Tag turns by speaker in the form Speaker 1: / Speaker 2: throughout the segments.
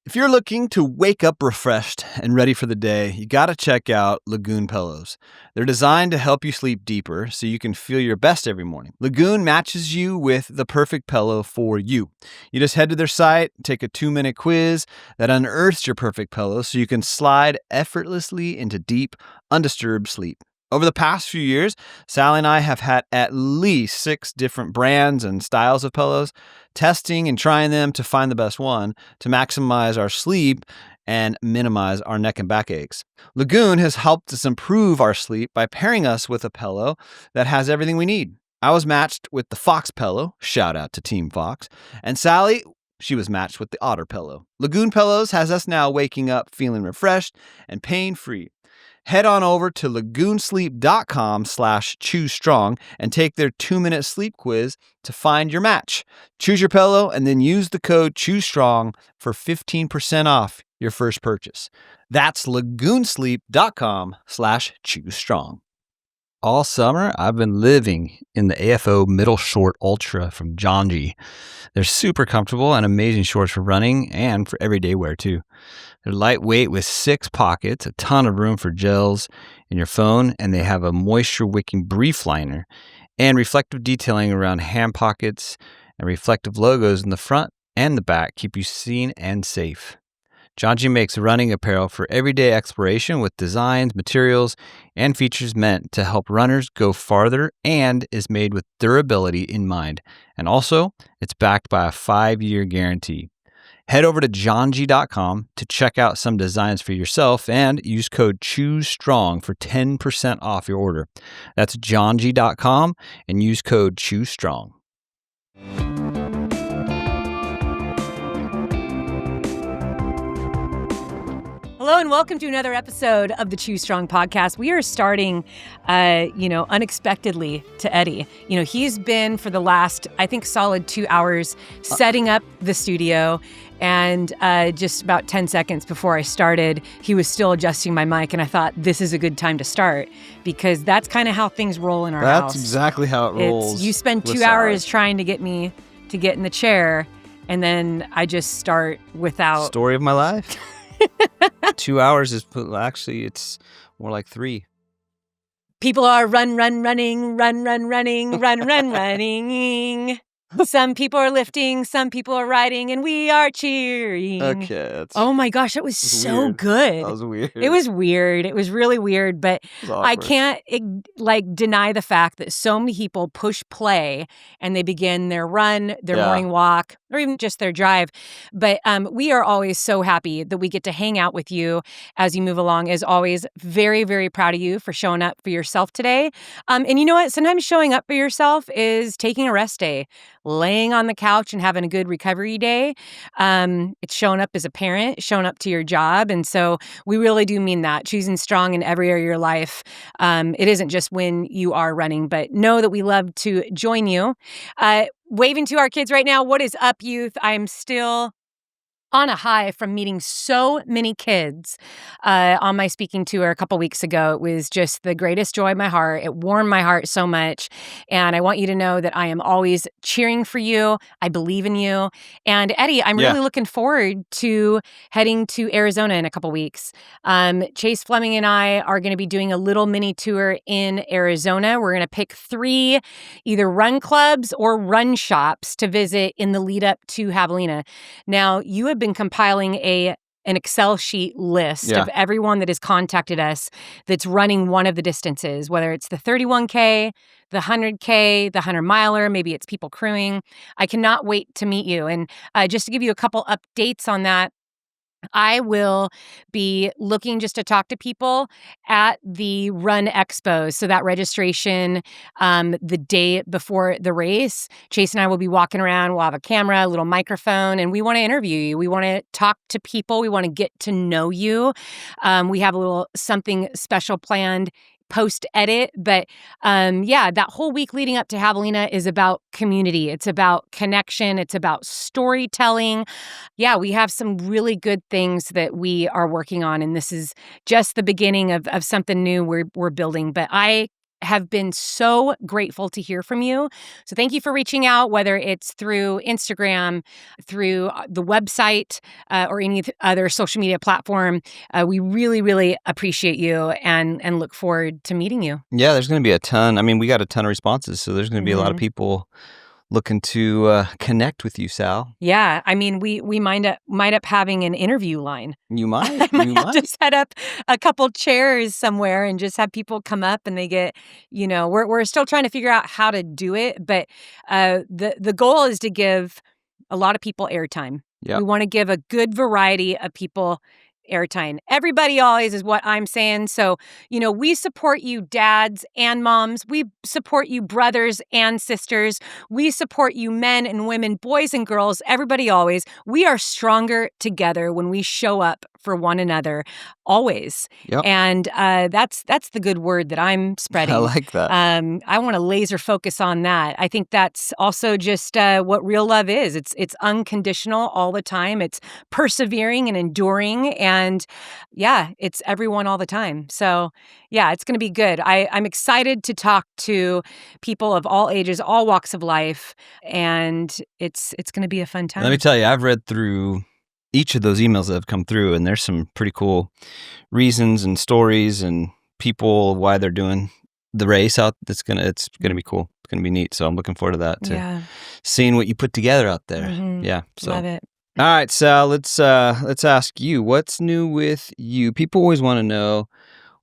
Speaker 1: If you're looking to wake up refreshed and ready for the day, you got to check out Lagoon pillows. They're designed to help you sleep deeper so you can feel your best every morning. Lagoon matches you with the perfect pillow for you. You just head to their site, take a 2-minute quiz that unearths your perfect pillow so you can slide effortlessly into deep, undisturbed sleep. Over the past few years, Sally and I have had at least 6 different brands and styles of pillows, testing and trying them to find the best one to maximize our sleep and minimize our neck and back aches. Lagoon has helped us improve our sleep by pairing us with a pillow that has everything we need. I was matched with the Fox pillow, shout out to Team Fox, and Sally, she was matched with the Otter pillow. Lagoon pillows has us now waking up feeling refreshed and pain-free. Head on over to lagoonsleep.com/choosestrong and take their 2-minute sleep quiz to find your match. Choose your pillow and then use the code CHOOSESTRONG for 15% off your first purchase. That's lagoonsleep.com/choosestrong. All summer, I've been living in the AFO Middle Short Ultra from Janji. They're super comfortable and amazing shorts for running and for everyday wear too. They're lightweight with 6 pockets, a ton of room for gels in your phone, and they have a moisture-wicking brief liner and reflective detailing around hand pockets, and reflective logos in the front and the back keep you seen and safe. Janji makes running apparel for everyday exploration with designs, materials, and features meant to help runners go farther and is made with durability in mind. And also, it's backed by a 5-year guarantee. Head over to janji.com to check out some designs for yourself and use code CHOOSESTRONG for 10% off your order. That's janji.com and use code CHOOSESTRONG.
Speaker 2: Hello and welcome to another episode of the Choose Strong podcast. We are starting, unexpectedly to Eddie. He's been for the last, I think, solid 2 hours setting up the studio. And just about 10 seconds before I started, he was still adjusting my mic. And I thought, this is a good time to start because that's kind of how things roll in our house.
Speaker 1: That's exactly how it rolls.
Speaker 2: You spend 2 hours trying to get me to get in the chair. And then I just start without...
Speaker 1: Story of my life. 2 hours is actually, it's more like 3.
Speaker 2: People are running. Some people are lifting, some people are riding, and we are cheering.
Speaker 1: Okay.
Speaker 2: Oh my gosh, that was so
Speaker 1: weird.
Speaker 2: good.
Speaker 1: That was weird.
Speaker 2: It was weird. It was really weird, but I can't deny the fact that so many people push play and they begin their run, their morning walk, or even just their drive. But we are always so happy that we get to hang out with you as you move along. As always, very, very proud of you for showing up for yourself today. And you know what? Sometimes showing up for yourself is taking a rest day, laying on the couch and having a good recovery day. It's showing up as a parent, showing up to your job. And so we really do mean that, choosing strong in every area of your life. It isn't just when you are running, but know that we love to join you. Waving to our kids right now. What is up, youth? I am still on a high from meeting so many kids on my speaking tour a couple weeks ago. It was just the greatest joy of my heart. It warmed my heart so much. And I want you to know that I am always cheering for you. I believe in you. And Eddie, I'm really looking forward to heading to Arizona in a couple weeks. Chase Fleming and I are going to be doing a little mini tour in Arizona. We're going to pick 3 either run clubs or run shops to visit in the lead up to Javelina. Now, you have been compiling an Excel sheet list of everyone that has contacted us that's running one of the distances, whether it's the 31K, the 100K, the 100-miler, maybe it's people crewing. I cannot wait to meet you. And just to give you a couple updates on that, I will be looking just to talk to people at the Run Expos. So that registration, the day before the race, Chase and I will be walking around. We'll have a camera, a little microphone, and we want to interview you. We want to talk to people. We want to get to know you. We have a little something special planned post-edit. But that whole week leading up to Javelina is about community. It's about connection. It's about storytelling. Yeah, we have some really good things that we are working on. And this is just the beginning of something new we're building. But I have been so grateful to hear from you. So thank you for reaching out, whether it's through Instagram, through the website, or any other social media platform. We really, really appreciate you and look forward to meeting you.
Speaker 1: Yeah, there's going to be a ton. I mean, we got a ton of responses, so there's going to be a lot of people looking to connect with you, Sal.
Speaker 2: Yeah, I mean, we might up having an interview line.
Speaker 1: You might.
Speaker 2: I might have to set up a couple chairs somewhere and just have people come up and they get, we're still trying to figure out how to do it, but the goal is to give a lot of people airtime.
Speaker 1: Yep.
Speaker 2: We want to give a good variety of people airtime. Everybody always is what I'm saying. So, we support you dads and moms. We support you brothers and sisters. We support you men and women, boys and girls, everybody always. We are stronger together when we show up for one another, always.
Speaker 1: Yep.
Speaker 2: And that's the good word that I'm spreading.
Speaker 1: I like that.
Speaker 2: I want to laser focus on that. I think that's also just what real love is. It's unconditional all the time. It's persevering and enduring, and yeah, it's everyone all the time. So yeah, it's going to be good. I'm excited to talk to people of all ages, all walks of life, and it's going to be a fun time.
Speaker 1: Let me tell you, I've read through each of those emails that have come through, and there's some pretty cool reasons and stories and people why they're doing the race out. It's gonna be cool. It's gonna be neat. So I'm looking forward to that. Seeing what you put together out there.
Speaker 2: Mm-hmm.
Speaker 1: Yeah. So.
Speaker 2: Love it.
Speaker 1: All right, Sal. Let's ask you, what's new with you? People always want to know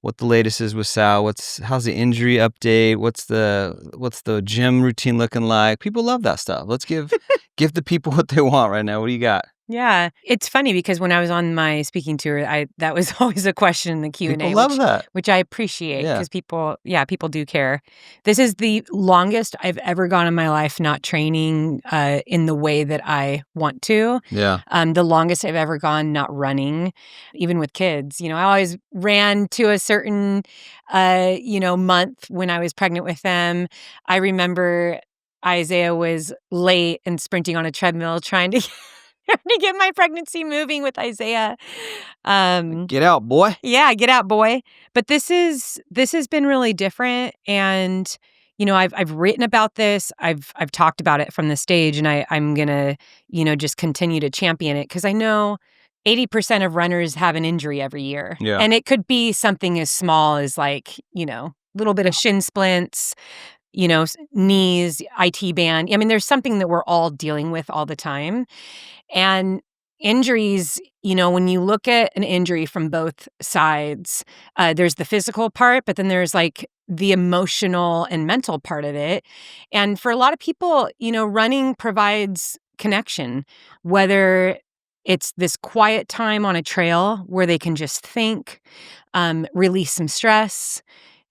Speaker 1: what the latest is with Sal. How's the injury update? What's the gym routine looking like? People love that stuff. Let's give the people what they want right now. What do you got?
Speaker 2: Yeah, it's funny because when I was on my speaking tour, that was always a question in the Q&A.
Speaker 1: People love that,
Speaker 2: which I appreciate because people do care. This is the longest I've ever gone in my life not training in the way that I want to.
Speaker 1: Yeah.
Speaker 2: The longest I've ever gone not running, even with kids. I always ran to a certain month when I was pregnant with them. I remember Isaiah was late and sprinting on a treadmill trying to get my pregnancy moving with Isaiah.
Speaker 1: Get out, boy.
Speaker 2: Yeah, get out, boy. But this has been really different, and I've written about this. I've talked about it from the stage, and I'm gonna just continue to champion it because I know 80% of runners have an injury every year, and it could be something as small as like little bit of shin splints. Knees, IT band. I mean, there's something that we're all dealing with all the time. And injuries, when you look at an injury from both sides, there's the physical part, but then there's like the emotional and mental part of it. And for a lot of people, running provides connection, whether it's this quiet time on a trail where they can just think, release some stress,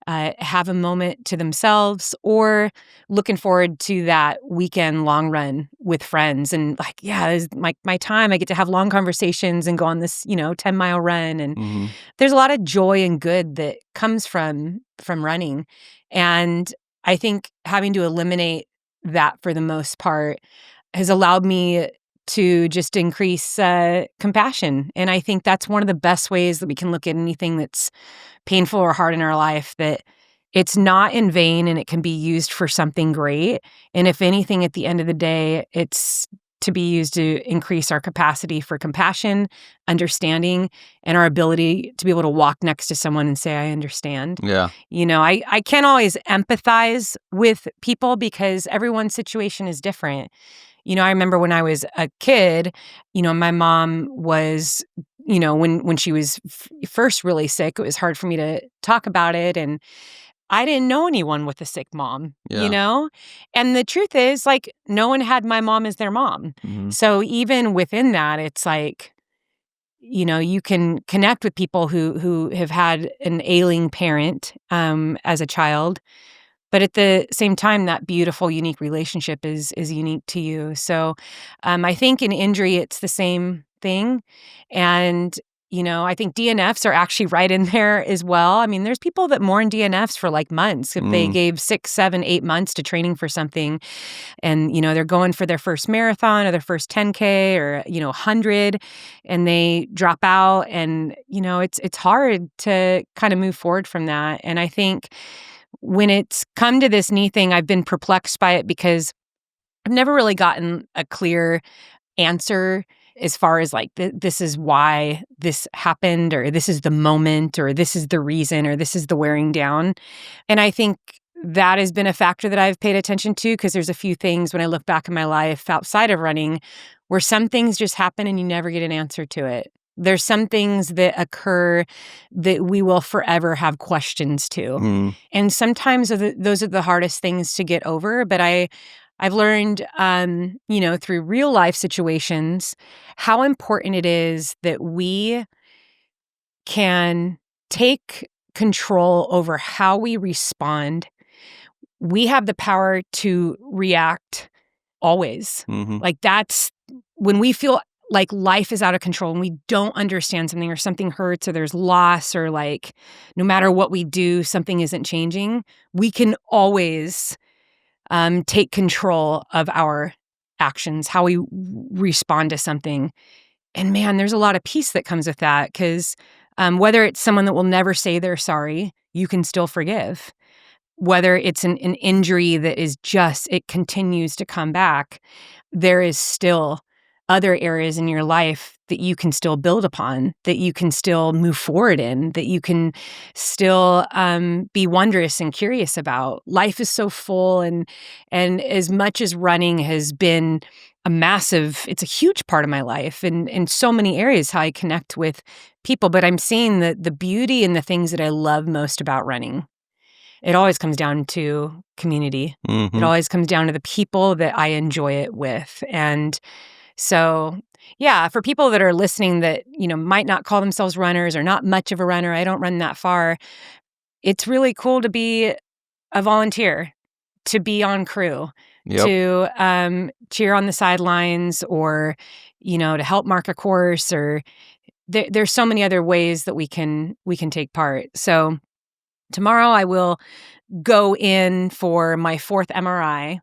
Speaker 2: have a moment to themselves, or looking forward to that weekend long run with friends. And like, it's my time. I get to have long conversations and go on this, 10-mile run. And there's a lot of joy and good that comes from running. And I think having to eliminate that for the most part has allowed me to just increase compassion. And I think that's one of the best ways that we can look at anything that's painful or hard in our life, that it's not in vain and it can be used for something great. And if anything, at the end of the day, it's to be used to increase our capacity for compassion, understanding, and our ability to be able to walk next to someone and say, I understand.
Speaker 1: Yeah.
Speaker 2: I can't always empathize with people because everyone's situation is different. I remember when I was a kid, my mom was, when she was first really sick, it was hard for me to talk about it. And I didn't know anyone with a sick mom, And the truth is, like, no one had my mom as their mom.
Speaker 1: Mm-hmm.
Speaker 2: So even within that, it's like, you can connect with people who have had an ailing parent as a child. But at the same time, that beautiful, unique relationship is unique to you. So I think in injury, it's the same thing. And, I think DNFs are actually right in there as well. I mean, there's people that mourn DNFs for like months. If they gave 6, 7, 8 months to training for something and, they're going for their first marathon or their first 10K or, 100 and they drop out and, it's hard to kind of move forward from that. And I think when it's come to this knee thing, I've been perplexed by it because I've never really gotten a clear answer as far as like, this is why this happened, or this is the moment, or this is the reason, or this is the wearing down. And I think that has been a factor that I've paid attention to, because there's a few things when I look back in my life outside of running where some things just happen and you never get an answer to it. There's some things that occur that we will forever have questions to. And sometimes those are the hardest things to get over. But I've learned, through real life situations, how important it is that we can take control over how we respond. We have the power to react always. Like, that's when we feel like life is out of control and we don't understand something, or something hurts, or there's loss, or like no matter what we do, something isn't changing. We can always take control of our actions, how we respond to something. And man, there's a lot of peace that comes with that, because whether it's someone that will never say they're sorry, you can still forgive. Whether it's an injury that is just, it continues to come back, there is still other areas in your life that you can still build upon, that you can still move forward in, that you can still be wondrous and curious about. Life is so full, and as much as running has been it's a huge part of my life, and in so many areas how I connect with people, but I'm seeing the beauty and the things that I love most about running. It always comes down to community. It always comes down to the people that I enjoy it with. And so, yeah, for people that are listening that, might not call themselves runners or not much of a runner, I don't run that far. It's really cool to be a volunteer, to be on crew, to cheer on the sidelines, or, to help mark a course, or there's so many other ways that we can take part. So tomorrow I will go in for my 4th MRI.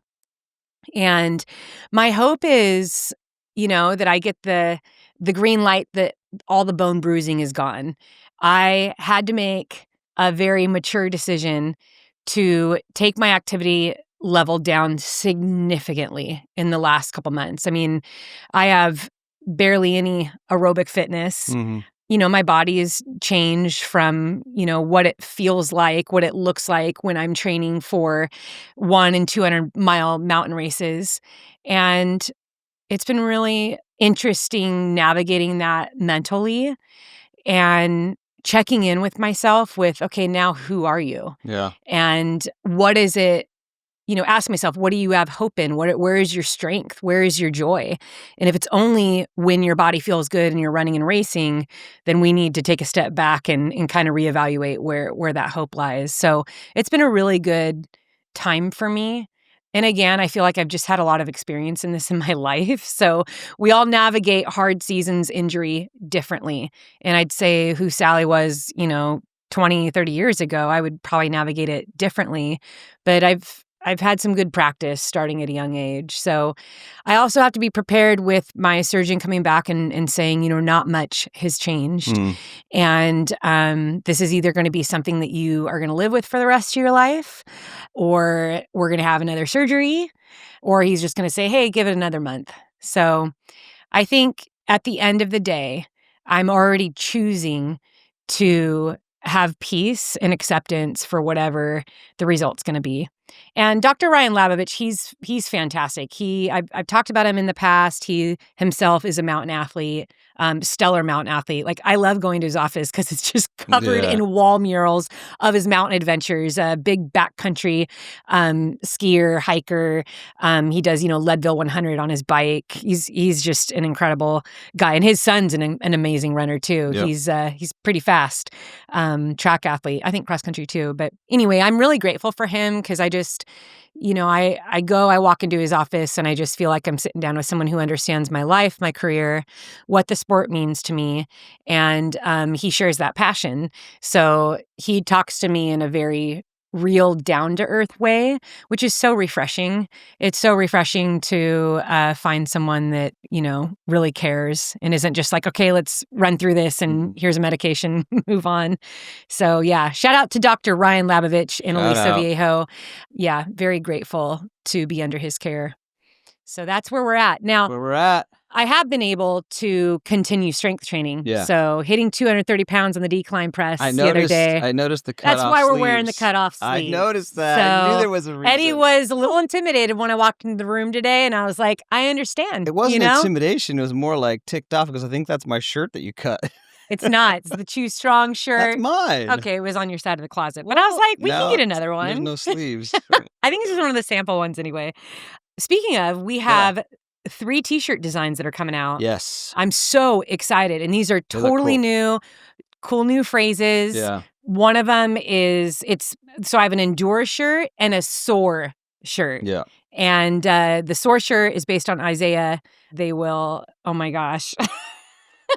Speaker 2: And my hope is, that I get the green light that all the bone bruising is gone. I had to make a very mature decision to take my activity level down significantly in the last couple months. I mean, I have barely any aerobic fitness. My body has changed from, what it feels like, what it looks like when I'm training for 100 and 200 mile mountain races. And it's been really interesting navigating that mentally and checking in with myself with, okay, now who are you?
Speaker 3: Yeah.
Speaker 2: And what is it? Ask myself, what do you have hope in? Where is your strength? Where is your joy? And if it's only when your body feels good and you're running and racing, then we need to take a step back and kind of reevaluate where that hope lies. So it's been a really good time for me. And again, I feel like I've just had a lot of experience in this in my life. So we all navigate hard seasons, injury differently. And I'd say who Sally was, 20, 30 years ago, I would probably navigate it differently. But I've had some good practice starting at a young age. So I also have to be prepared with my surgeon coming back and saying, not much has changed. And this is either going to be something that you are going to live with for the rest of your life, or we're going to have another surgery, or he's just going to say, hey, give it another month. So I think at the end of the day, I'm already choosing to have peace and acceptance for whatever the result's going to be. And Dr. Ryan Labovich, he's fantastic. I've talked about him in the past. He himself is a mountain athlete, stellar mountain athlete. Like, I love going to his office because it's just covered in wall murals of his mountain adventures. A big backcountry skier, hiker. He does, Leadville 100 on his bike. He's just an incredible guy, and his son's an amazing runner too. Yep. He's pretty fast, track athlete. I think cross country too. But anyway, I'm really grateful for him because I just, I walk into his office and I just feel like I'm sitting down with someone who understands my life, my career, what the sport means to me. And he shares that passion. So he talks to me in a very real down-to-earth way, which is so refreshing. It's so refreshing to find someone that, really cares and isn't just like, okay, let's run through this and here's a medication, move on. So yeah, shout out to Dr. Ryan Labovich in Aliso Viejo. Yeah, very grateful to be under his care. So that's where we're at. Now, I have been able to continue strength training.
Speaker 1: Yeah.
Speaker 2: So hitting 230 pounds on the decline press the other day.
Speaker 1: I noticed the cutoff
Speaker 2: That's why
Speaker 1: sleeves.
Speaker 2: we're wearing the cutoff sleeves.
Speaker 1: I noticed that.
Speaker 2: So
Speaker 1: I knew there was a reason.
Speaker 2: Eddie was a little intimidated when I walked into the room today, and I was like, I understand.
Speaker 1: It wasn't intimidation. It was more like ticked off because I think that's my shirt that you cut.
Speaker 2: It's not. It's the Chew Strong shirt.
Speaker 1: That's mine.
Speaker 2: Okay, it was on your side of the closet. But I was like, we can get another one.
Speaker 1: There's no sleeves.
Speaker 2: I think this is one of the sample ones anyway. Speaking of, we have 3 T-shirt designs that are coming out.
Speaker 1: Yes.
Speaker 2: I'm so excited. And these are totally new, cool new phrases.
Speaker 1: Yeah.
Speaker 2: One of them is, so I have an Endure shirt and a Soar shirt.
Speaker 1: Yeah.
Speaker 2: And the Soar shirt is based on Isaiah. They will, oh my gosh.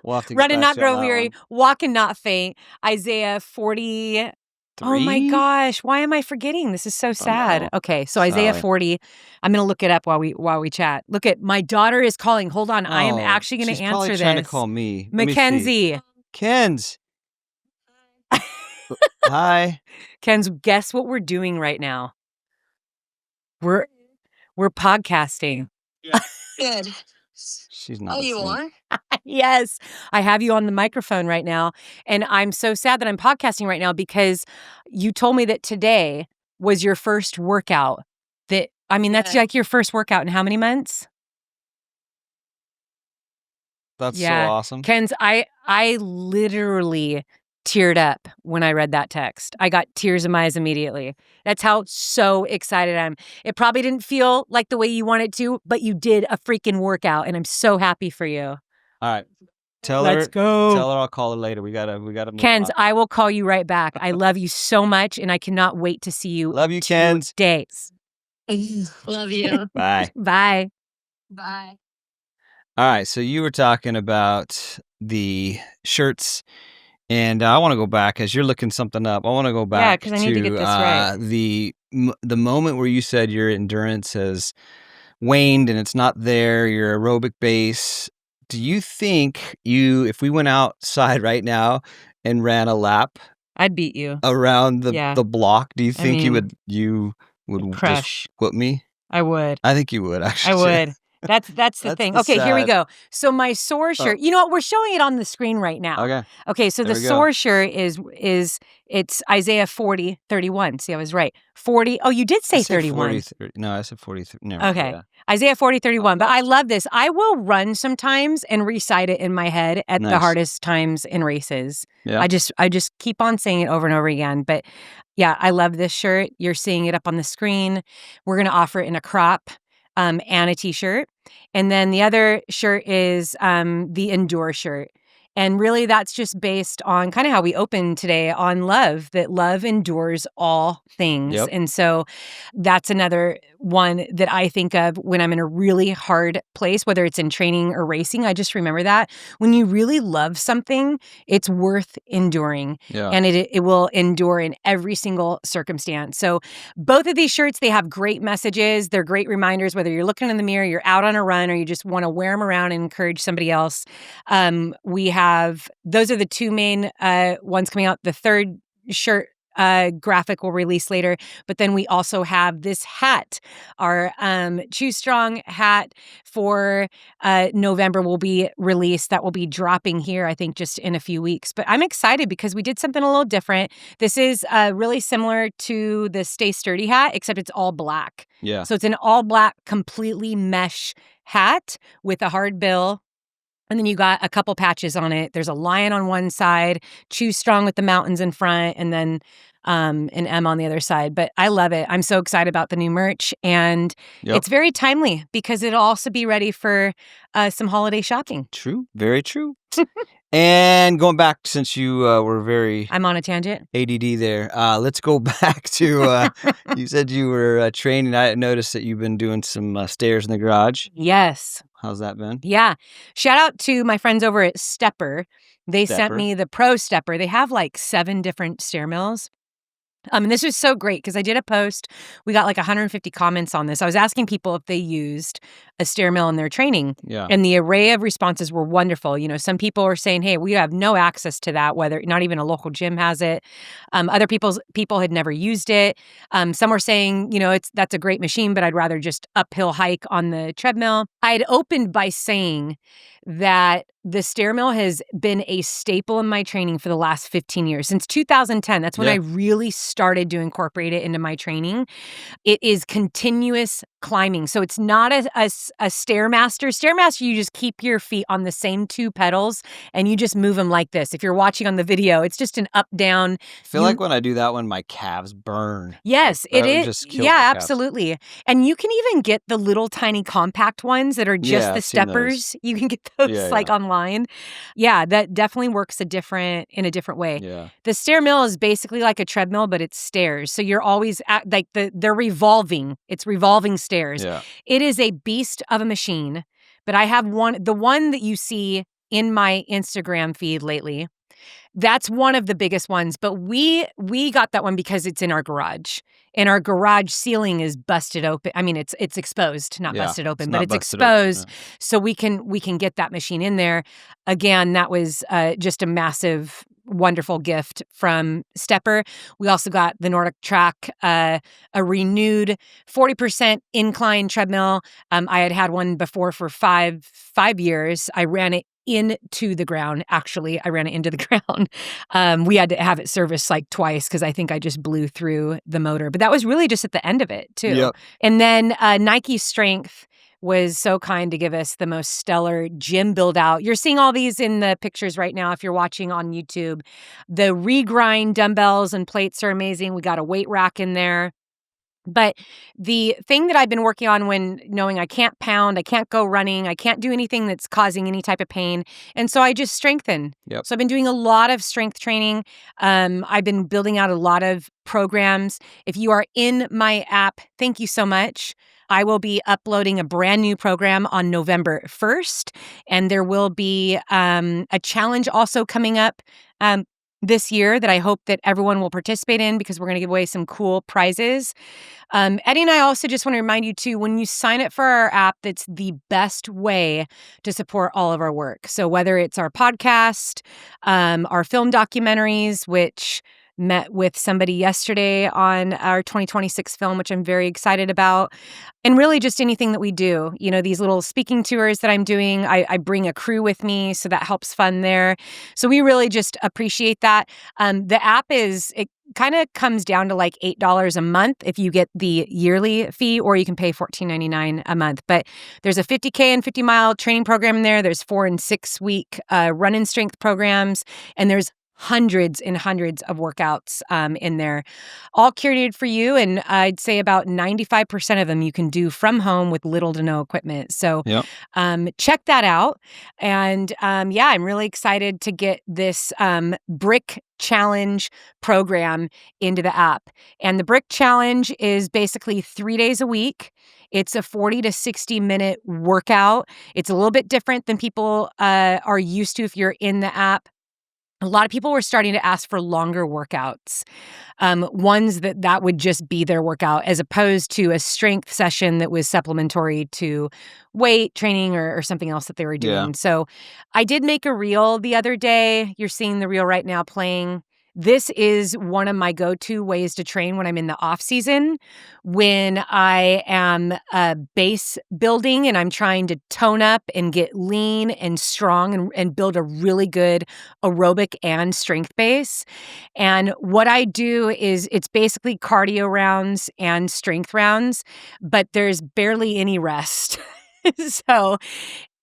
Speaker 1: We'll have to
Speaker 2: Run and not grow weary, walk and not faint. Isaiah 40. Oh my gosh, why am I forgetting? This is so sad.
Speaker 1: No.
Speaker 2: Okay, so Isaiah 40. I'm going to look it up while we chat. Look at my daughter is calling. Hold on, I am actually going to answer this.
Speaker 1: She's trying to call me.
Speaker 2: Mackenzie.
Speaker 1: Kens. Hi.
Speaker 2: Kens, guess what we're doing right now? We're podcasting.
Speaker 3: Yeah. Good.
Speaker 1: She's not.
Speaker 3: Oh, you are?
Speaker 2: Yes. I have you on the microphone right now. And I'm so sad that I'm podcasting right now because you told me that today was your first workout. That's like your first workout in how many months?
Speaker 1: That's so awesome.
Speaker 2: Kens, I literally teared up when I read that text. I got tears in my eyes immediately. That's how so excited I am. It probably didn't feel like the way you wanted to, but you did a freaking workout, and I'm so happy for you.
Speaker 1: All right.
Speaker 2: Let's go.
Speaker 1: Tell her I'll call her later. We gotta move
Speaker 2: Kens,
Speaker 1: on.
Speaker 2: I will call you right back. I love you so much, and I cannot wait to see you.
Speaker 1: Love you, Kens.
Speaker 2: Days.
Speaker 3: Love you.
Speaker 1: Bye.
Speaker 2: Bye.
Speaker 3: Bye.
Speaker 1: All right. So you were talking about the shirts. And I want to go back as you're looking something up. I want to go back
Speaker 2: because I need to get this right.
Speaker 1: The moment where you said your endurance has waned and it's not there, your aerobic base. Do you think if we went outside right now and ran a lap,
Speaker 2: I'd beat you
Speaker 1: around the block? Do you think you would
Speaker 2: crush
Speaker 1: just whip me?
Speaker 2: I would.
Speaker 1: I think you would actually.
Speaker 2: I would. That's the thing. Okay, here we go. So my Soar shirt, you know what? We're showing it on the screen right now. Okay, so the Soar shirt is it's Isaiah 40:31. See, I was right. 40. Oh, you did say 31.
Speaker 1: No, I said 43.
Speaker 2: Okay. Yeah. Isaiah 40:31. But I love this. I will run sometimes and recite it in my head at the hardest times in races. Yeah. I just keep on saying it over and over again. But yeah, I love this shirt. You're seeing it up on the screen. We're going to offer it in a crop. And a t-shirt. And then the other shirt is the Endure shirt. And really that's just based on kind of how we opened today on love, that love endures all things. Yep. And so that's another one that I think of when I'm in a really hard place, whether it's in training or racing. I just remember that when you really love something, it's worth enduring. Yeah. And it will endure in every single circumstance. So both of these shirts, they have great messages. They're great reminders, whether you're looking in the mirror, you're out on a run, or you just want to wear them around and encourage somebody else. Those are the two main ones coming out. The third shirt graphic will release later, but then we also have this hat. Our Chew Strong hat for November will be released. That will be dropping here, I think, just in a few weeks. But I'm excited because we did something a little different. This is really similar to the Stay Sturdy hat, except it's all black. Yeah. So it's an all black, completely mesh hat with a hard bill. And then you got a couple patches on it. There's a lion on one side, Chew Strong with the mountains in front, and then an M on the other side. But I love it. I'm so excited about the new merch. And it's very timely because it'll also be ready for some holiday shopping.
Speaker 1: True. Very true. And going back, since you were very...
Speaker 2: I'm on a tangent.
Speaker 1: ADD there. Let's go back to... you said you were training. I noticed that you've been doing some stairs in the garage.
Speaker 2: Yes.
Speaker 1: How's that been?
Speaker 2: Yeah. Shout out to my friends over at Stepper. They sent me the Pro Stepper. They have like 7 different stair mills. And this was so great because I did a post. We got like 150 comments on this. I was asking people if they used a stair mill in their training.
Speaker 1: Yeah.
Speaker 2: And the array of responses were wonderful. Some people were saying, hey, we have no access to that, whether not even a local gym has it. Other people had never used it. Some were saying, that's a great machine, but I'd rather just uphill hike on the treadmill. I had opened by saying that the stair mill has been a staple in my training for the last 15 years. Since 2010, that's when I really started to incorporate it into my training. It is continuous climbing. So it's not a Stairmaster. Stairmaster, you just keep your feet on the same two pedals and you just move them like this. If you're watching on the video, it's just an up, down.
Speaker 1: I feel like when I do that one, my calves burn.
Speaker 2: Yes,
Speaker 1: Like,
Speaker 2: it is.
Speaker 1: just kills
Speaker 2: Yeah,
Speaker 1: my calves.
Speaker 2: Absolutely. And you can even get the little tiny compact ones that are just the
Speaker 1: I've seen
Speaker 2: steppers. You can get those online. Yeah, that definitely works in a different way.
Speaker 1: Yeah.
Speaker 2: The stair mill is basically like a treadmill, but it's stairs. So you're always they're revolving. It's revolving stairs.
Speaker 1: Yeah.
Speaker 2: It is a beast of a machine. But I have the one that you see in my Instagram feed lately. That's one of the biggest ones, but we got that one because it's in our garage. And our garage ceiling is busted open. I mean, it's exposed, not busted open, but it's exposed. So we can get that machine in there. Again, that was just a massive, wonderful gift from Stepper. We also got the Nordic Track, a renewed 40% incline treadmill. I had one before for five years. I ran it into the ground. Actually, I ran it into the ground. We had to have it serviced like twice because I think I just blew through the motor. But that was really just at the end of it, too.
Speaker 1: Yep.
Speaker 2: And then Nike Strength was so kind to give us the most stellar gym build out. You're seeing all these in the pictures right now if you're watching on YouTube. The regrind dumbbells and plates are amazing. We got a weight rack in there. But the thing that I've been working on when knowing I can't pound, I can't go running, I can't do anything that's causing any type of pain. And so I just strengthen.
Speaker 1: Yep.
Speaker 2: So I've been doing a lot of strength training. I've been building out a lot of programs. If you are in my app, thank you so much. I will be uploading a brand new program on November 1st. And there will be a challenge also coming up this year that I hope that everyone will participate in because we're going to give away some cool prizes. Eddie and I also just want to remind you too, when you sign up for our app, that's the best way to support all of our work. So whether it's our podcast, our film documentaries, which met with somebody yesterday on our 2026 film, which I'm very excited about. And really just anything that we do, these little speaking tours that I'm doing, I bring a crew with me, so that helps fund there. So we really just appreciate that. The app it kind of comes down to like $8 a month if you get the yearly fee, or you can pay $14.99 a month. But there's a 50K and 50-mile training program in there. There's 4 and 6 week run-in strength programs, and there's hundreds and hundreds of workouts in there, all curated for you. And I'd say about 95% of them you can do from home with little to no equipment. So check that out. And I'm really excited to get this Brick Challenge program into the app. And the Brick Challenge is basically 3 days a week. It's a 40 to 60 minute workout. It's a little bit different than people are used to if you're in the app. A lot of people were starting to ask for longer workouts, ones that would just be their workout, as opposed to a strength session that was supplementary to weight training or something else that they were doing.
Speaker 1: Yeah.
Speaker 2: So I did make a reel the other day. You're seeing the reel right now playing. This is one of my go-to ways to train when I'm in the off season, when I am base building and I'm trying to tone up and get lean and strong and build a really good aerobic and strength base. And what I do is it's basically cardio rounds and strength rounds, but there's barely any rest. So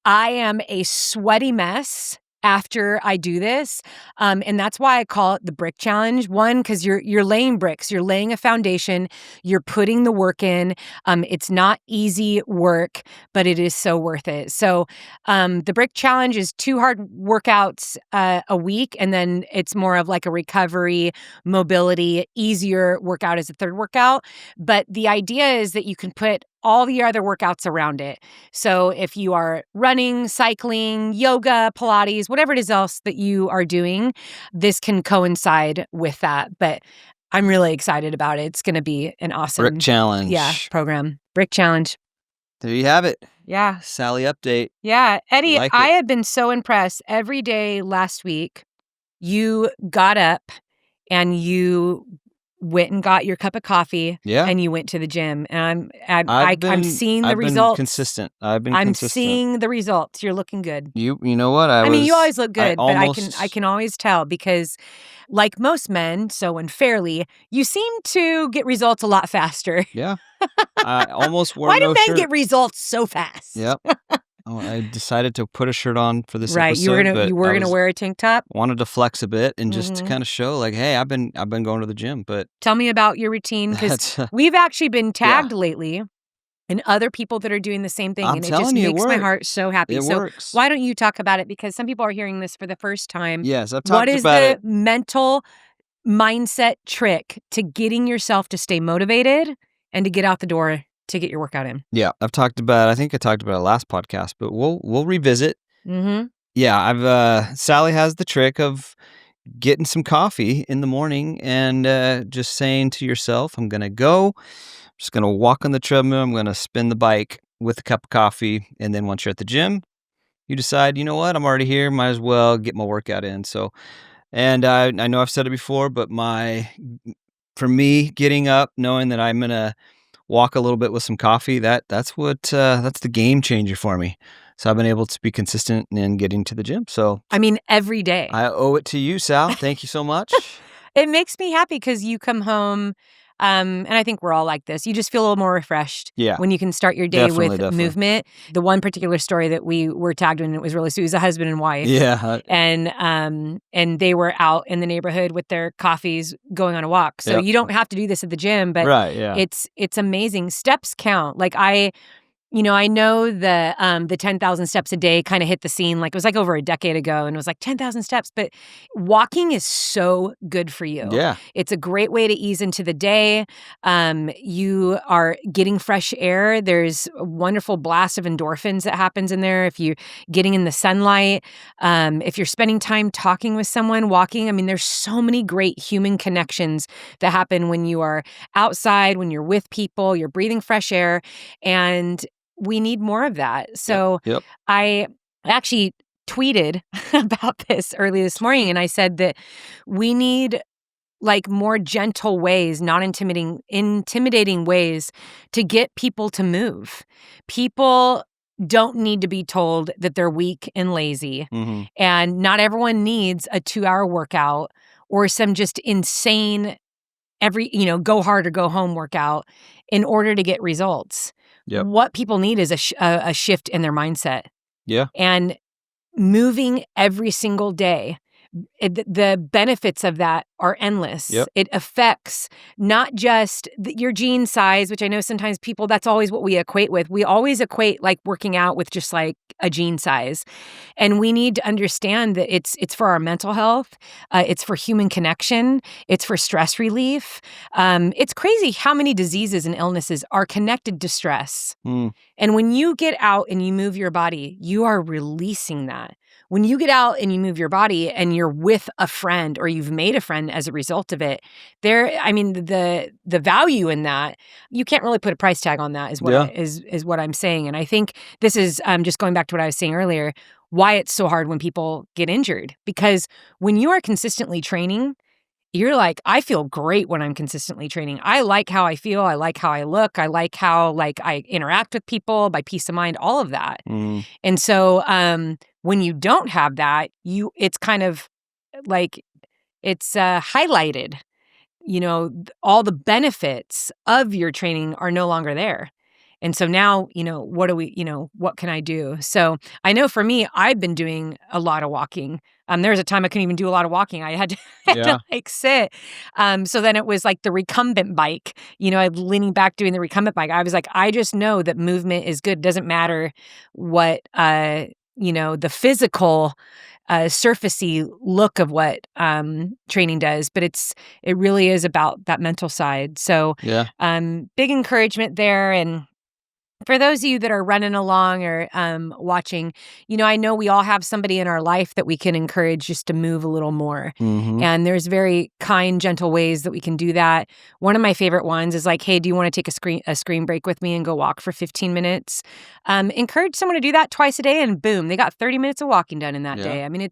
Speaker 2: I am a sweaty mess after I do this. And that's why I call it the Brick Challenge. One, because you're laying bricks, you're laying a foundation, you're putting the work in. It's not easy work, but it is so worth it. So the Brick Challenge is 2 hard workouts a week, and then it's more of like a recovery, mobility, easier workout as a third workout. But the idea is that you can put all the other workouts around it. So if you are running, cycling, yoga, Pilates, whatever it is else that you are doing, this can coincide with that. But I'm really excited about it. It's going to be an awesome
Speaker 1: Brick challenge.
Speaker 2: Program. Brick challenge.
Speaker 1: There you have it.
Speaker 2: Yeah.
Speaker 1: Sally update.
Speaker 2: Yeah. Eddie,
Speaker 1: Like
Speaker 2: I
Speaker 1: it.
Speaker 2: have been so impressed. Every day last week, you got up and you went and got your cup of coffee and you went to the gym. And I'm seeing the results.
Speaker 1: Consistent. I've been
Speaker 2: I'm
Speaker 1: consistent.
Speaker 2: seeing the results. You're looking good.
Speaker 1: You know what?
Speaker 2: I mean, you always look good, but I can always tell because like most men, so unfairly, you seem to get results a lot faster.
Speaker 1: Yeah. I almost wore
Speaker 2: Why do
Speaker 1: no
Speaker 2: men
Speaker 1: shirt.
Speaker 2: get results so fast?
Speaker 1: Yep. I decided to put a shirt on for this
Speaker 2: right.
Speaker 1: episode.
Speaker 2: You were gonna wear a tank top.
Speaker 1: Wanted to flex a bit and just to kind of show, like, hey, I've been going to the gym. But
Speaker 2: tell me about your routine because we've actually been tagged lately, and other people that are doing the same thing, and it just makes my heart so happy.
Speaker 1: It works.
Speaker 2: Why don't you talk about it? Because some people are hearing this for the first time.
Speaker 1: Yes, I've talked
Speaker 2: about it. What is the mental mindset trick to getting yourself to stay motivated and to get out the door to get your workout in?
Speaker 1: Yeah, I think I talked about it last podcast, but we'll revisit.
Speaker 2: Mm-hmm.
Speaker 1: Yeah, Sally has the trick of getting some coffee in the morning and just saying to yourself, I'm just going to walk on the treadmill, I'm going to spin the bike with a cup of coffee, and then once you're at the gym, you decide, you know what, I'm already here, might as well get my workout in. So, and I know I've said it before, but for me, getting up, knowing that I'm going to walk a little bit with some coffee, that's the game changer for me. So I've been able to be consistent in getting to the gym. So
Speaker 2: I mean, every day.
Speaker 1: I owe it to you, Sal. Thank you so much.
Speaker 2: It makes me happy because you come home, and I think we're all like this. You just feel a little more refreshed when you can start your day with movement. The one particular story that we were tagged in, it was really sweet. It was a husband and wife.
Speaker 1: Yeah.
Speaker 2: And they were out in the neighborhood with their coffees going on a walk. So you don't have to do this at the gym, but it's amazing. Steps count. Like I know the 10,000 steps a day kind of hit the scene. Like it was like over a decade ago and it was like 10,000 steps, but walking is so good for you.
Speaker 1: Yeah.
Speaker 2: It's a great way to ease into the day. You are getting fresh air. There's a wonderful blast of endorphins that happens in there. If you're getting in the sunlight, if you're spending time talking with someone, walking, I mean, there's so many great human connections that happen when you are outside, when you're with people, you're breathing fresh air, and we need more of that. So I actually tweeted about this early this morning, and I said that we need like more gentle ways, not intimidating ways to get people to move. People don't need to be told that they're weak and lazy. Mm-hmm. And not everyone needs a 2-hour workout or some just insane go hard or go home workout in order to get results. Yep. What people need is a shift in their mindset.
Speaker 1: Yeah.
Speaker 2: And moving every single day. The benefits of that are endless.
Speaker 1: Yep.
Speaker 2: It affects not just your gene size, which I know sometimes people, that's always what we equate with. We always equate like working out with just like a gene size. And we need to understand that it's for our mental health. It's for human connection. It's for stress relief. It's crazy how many diseases and illnesses are connected to stress. And when you get out and you move your body, you are releasing that. When you get out and you move your body and you're with a friend or you've made a friend as a result of it, the value in that, you can't really put a price tag on that is what I'm saying. And I think this is just going back to what I was saying earlier, why it's so hard when people get injured. Because when you are consistently training, you're like, I feel great when I'm consistently training. I like how I feel. I like how I look. I like how I interact with people, my peace of mind, all of that. And so when you don't have that, it's kind of like it's highlighted. All the benefits of your training are no longer there. And so now, what can I do? So I know for me, I've been doing a lot of walking. There was a time I couldn't even do a lot of walking. I had to sit. So then it was like the recumbent bike, I'm leaning back doing the recumbent bike. I was like, I just know that movement is good. It doesn't matter what, the physical surfacey look of what training does, but it really is about that mental side. So big encouragement there. And For those of you that are running along or watching, I know we all have somebody in our life that we can encourage just to move a little more.
Speaker 1: Mm-hmm.
Speaker 2: And there's very kind, gentle ways that we can do that. One of my favorite ones is like, hey, do you want to take a screen break with me and go walk for 15 minutes? Encourage someone to do that twice a day, and boom, they got 30 minutes of walking done in that day. I mean,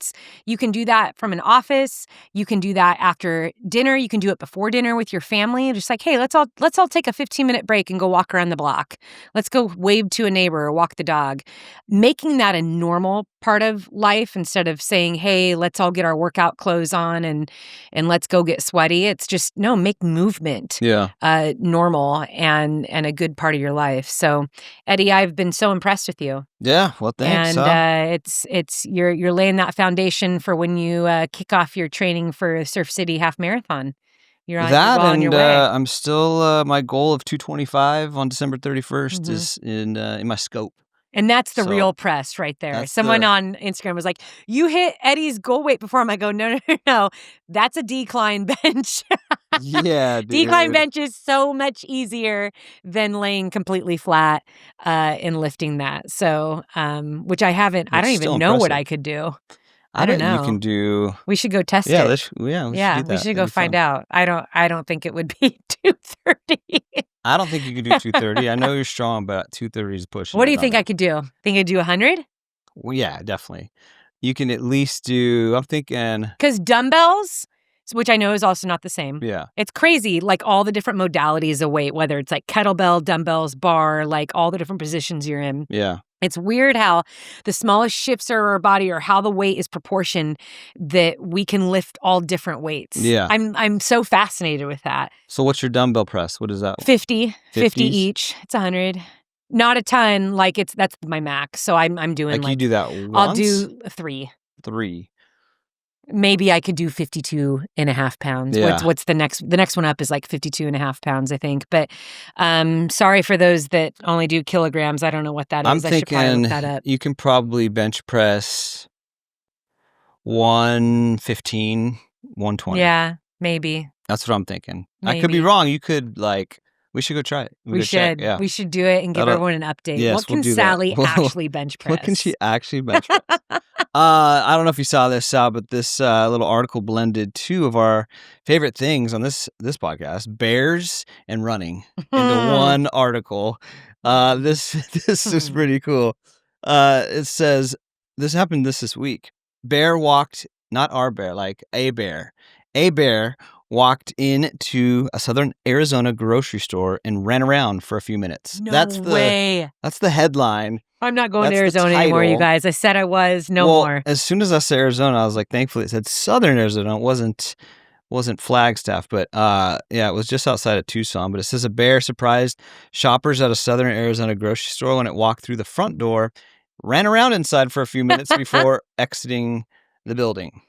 Speaker 2: you can do that from an office. You can do that after dinner. You can do it before dinner with your family. Just like, hey, let's all take a 15-minute break and go walk around the block. Let's go wave to a neighbor or walk the dog. Making that a normal part of life instead of saying, hey, let's all get our workout clothes on and let's go get sweaty. It's just, no, make movement normal and a good part of your life. So, Eddie, I've been so impressed with you.
Speaker 1: Yeah, well, thanks.
Speaker 2: And it's you're laying that foundation for when you kick off your training for Surf City Half Marathon. You're on your way.
Speaker 1: I'm still my goal of 225 on December 31st is in my scope.
Speaker 2: And that's the real press right there. Someone on Instagram was like, you hit Eddie's goal weight before. I'm like, no. That's a decline bench.
Speaker 1: Yeah, dude.
Speaker 2: Decline bench is so much easier than laying completely flat and lifting that. So, which I haven't, I don't even know what I could do. I don't know.
Speaker 1: You can do.
Speaker 2: We should go test
Speaker 1: it.
Speaker 2: We
Speaker 1: should do that.
Speaker 2: We should go find out. I don't think it would be 230.
Speaker 1: I don't think you could do 230. I know you're strong, but 230 is pushing.
Speaker 2: What do you think I could do? Think I'd do 100?
Speaker 1: Well, yeah, definitely. You can at least do. I'm thinking
Speaker 2: because dumbbells, which I know is also not the same.
Speaker 1: Yeah,
Speaker 2: it's crazy. Like all the different modalities of weight, whether it's like kettlebell, dumbbells, bar, like all the different positions you're in.
Speaker 1: Yeah.
Speaker 2: It's weird how the smallest shifts of our body or how the weight is proportioned that we can lift all different weights.
Speaker 1: Yeah.
Speaker 2: I'm so fascinated with that.
Speaker 1: So what's your dumbbell press? What is that?
Speaker 2: 50 each. It's 100. Not a ton. Like that's my max. So I'm doing
Speaker 1: like you do that once?
Speaker 2: I'll do 3.
Speaker 1: 3.
Speaker 2: Maybe I could do 52.5 pounds.
Speaker 1: Yeah.
Speaker 2: What's the next one up is like 52.5 pounds, I think. But sorry for those that only do kilograms. I don't know what that is. I should probably look that up.
Speaker 1: You can probably bench press 115, 120.
Speaker 2: Yeah, maybe.
Speaker 1: That's what I'm thinking.
Speaker 2: Maybe.
Speaker 1: I could be wrong. You could we should go try it.
Speaker 2: We should. We should do it and give everyone an update.
Speaker 1: Yes,
Speaker 2: what can Sally actually bench press?
Speaker 1: What can she actually bench press? I don't know if you saw this, Sal, but this little article blended 2 of our favorite things on this podcast, bears and running, into one article. This is pretty cool. It says, this happened this week. Bear walked, not our bear, like a bear. A bear walked into a southern Arizona grocery store and ran around for a few minutes.
Speaker 2: No way.
Speaker 1: That's the headline.
Speaker 2: I'm not going to Arizona anymore, you guys. I said I was. No more.
Speaker 1: As soon as I said Arizona, I was like, thankfully it said southern Arizona. It wasn't Flagstaff, but it was just outside of Tucson. But it says a bear surprised shoppers at a southern Arizona grocery store when it walked through the front door, ran around inside for a few minutes before exiting the building.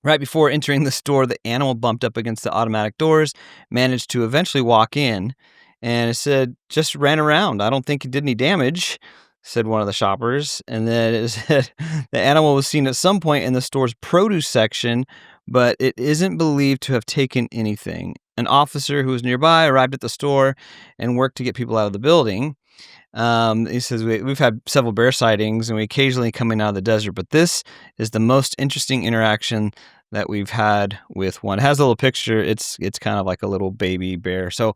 Speaker 1: Right before entering the store, the animal bumped up against the automatic doors, managed to eventually walk in, and it said, just ran around. I don't think it did any damage, said one of the shoppers. And then it said the animal was seen at some point in the store's produce section, but it isn't believed to have taken anything. An officer who was nearby arrived at the store and worked to get people out of the building. He says, we've had several bear sightings and we occasionally come in out of the desert, but this is the most interesting interaction that we've had with one. It has a little picture. It's kind of like a little baby bear. So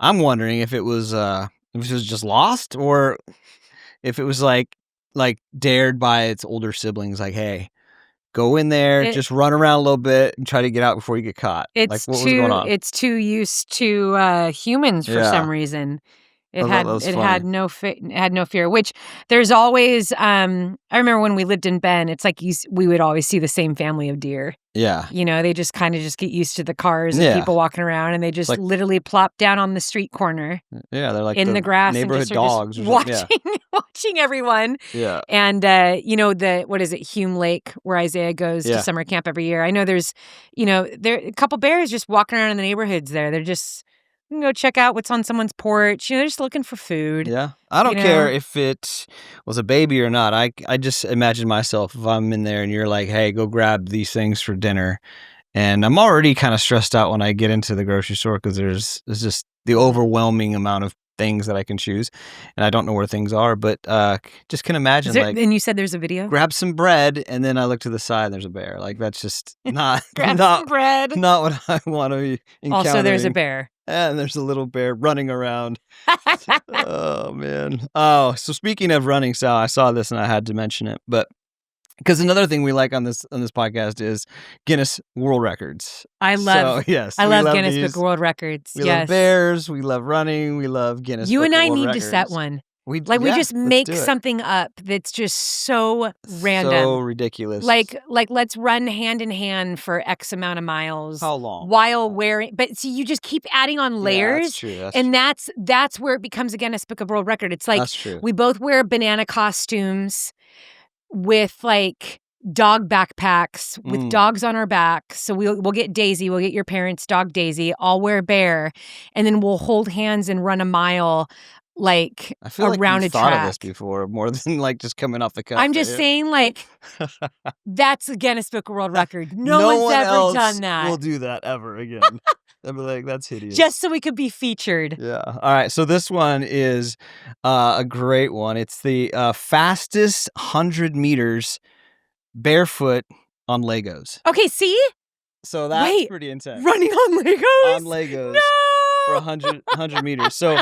Speaker 1: I'm wondering if it was just lost or if it was like dared by its older siblings, like, hey, go in there, just run around a little bit and try to get out before you get caught. What was going on?
Speaker 2: It's too used to humans for some reason. It had no fear, which there's always, I remember when we lived in Bend, it's like we would always see the same family of deer.
Speaker 1: Yeah.
Speaker 2: They just kind of get used to the cars and people walking around and they just literally plop down on the street corner.
Speaker 1: Yeah. They're like
Speaker 2: in the grass
Speaker 1: neighborhood
Speaker 2: and
Speaker 1: dogs.
Speaker 2: Watching everyone.
Speaker 1: Yeah.
Speaker 2: And, what is it? Hume Lake where Isaiah goes to summer camp every year. I know there's, there a couple bears just walking around in the neighborhoods there. They're just, you can go check out what's on someone's porch. They're just looking for food.
Speaker 1: Yeah. I don't care if it was a baby or not. I just imagine myself if I'm in there and you're like, hey, go grab these things for dinner. And I'm already kind of stressed out when I get into the grocery store because there's just the overwhelming amount of things that I can choose, and I don't know where things are, but just can imagine
Speaker 2: and you said there's a video?
Speaker 1: Grab some bread, and then I look to the side and there's a bear. Like that's just not
Speaker 2: some bread.
Speaker 1: Not what I want to be encountering.
Speaker 2: Also, there's a bear.
Speaker 1: And there's a little bear running around. Oh man. Oh, so speaking of running, Sal, I saw this and I had to mention it, but because another thing we like on this podcast is Guinness World Records.
Speaker 2: I love Guinness Book of World Records.
Speaker 1: We love bears. We love running. We love Guinness.
Speaker 2: You
Speaker 1: Book
Speaker 2: and
Speaker 1: of
Speaker 2: I
Speaker 1: World
Speaker 2: need
Speaker 1: Records.
Speaker 2: to set one. We just
Speaker 1: let's
Speaker 2: make
Speaker 1: do it.
Speaker 2: something up that's just so random,
Speaker 1: so ridiculous.
Speaker 2: Like let's run hand in hand for X amount of miles.
Speaker 1: How long?
Speaker 2: While wearing, but see, you just keep adding on layers, and that's where it becomes a Guinness Book of World Record. It's like we both wear banana costumes with like dog backpacks with dogs on our back. So we'll get Daisy. We'll get your parents' dog Daisy. I'll wear Bear, and then we'll hold hands and run a mile. Like
Speaker 1: I feel
Speaker 2: around
Speaker 1: like
Speaker 2: a
Speaker 1: thought
Speaker 2: track.
Speaker 1: of this before, more than like just coming off the cuff.
Speaker 2: I'm just saying, like that's a Guinness Book of World Record. No one's ever done that.
Speaker 1: We'll do that ever again. I'd be like, that's hideous.
Speaker 2: Just so we could be featured.
Speaker 1: Yeah. All right. So this one is a great one. It's the fastest 100 meters barefoot on Legos.
Speaker 2: Okay. See.
Speaker 1: So that's pretty intense.
Speaker 2: Running on Legos.
Speaker 1: On Legos.
Speaker 2: No.
Speaker 1: For 100 meters. So,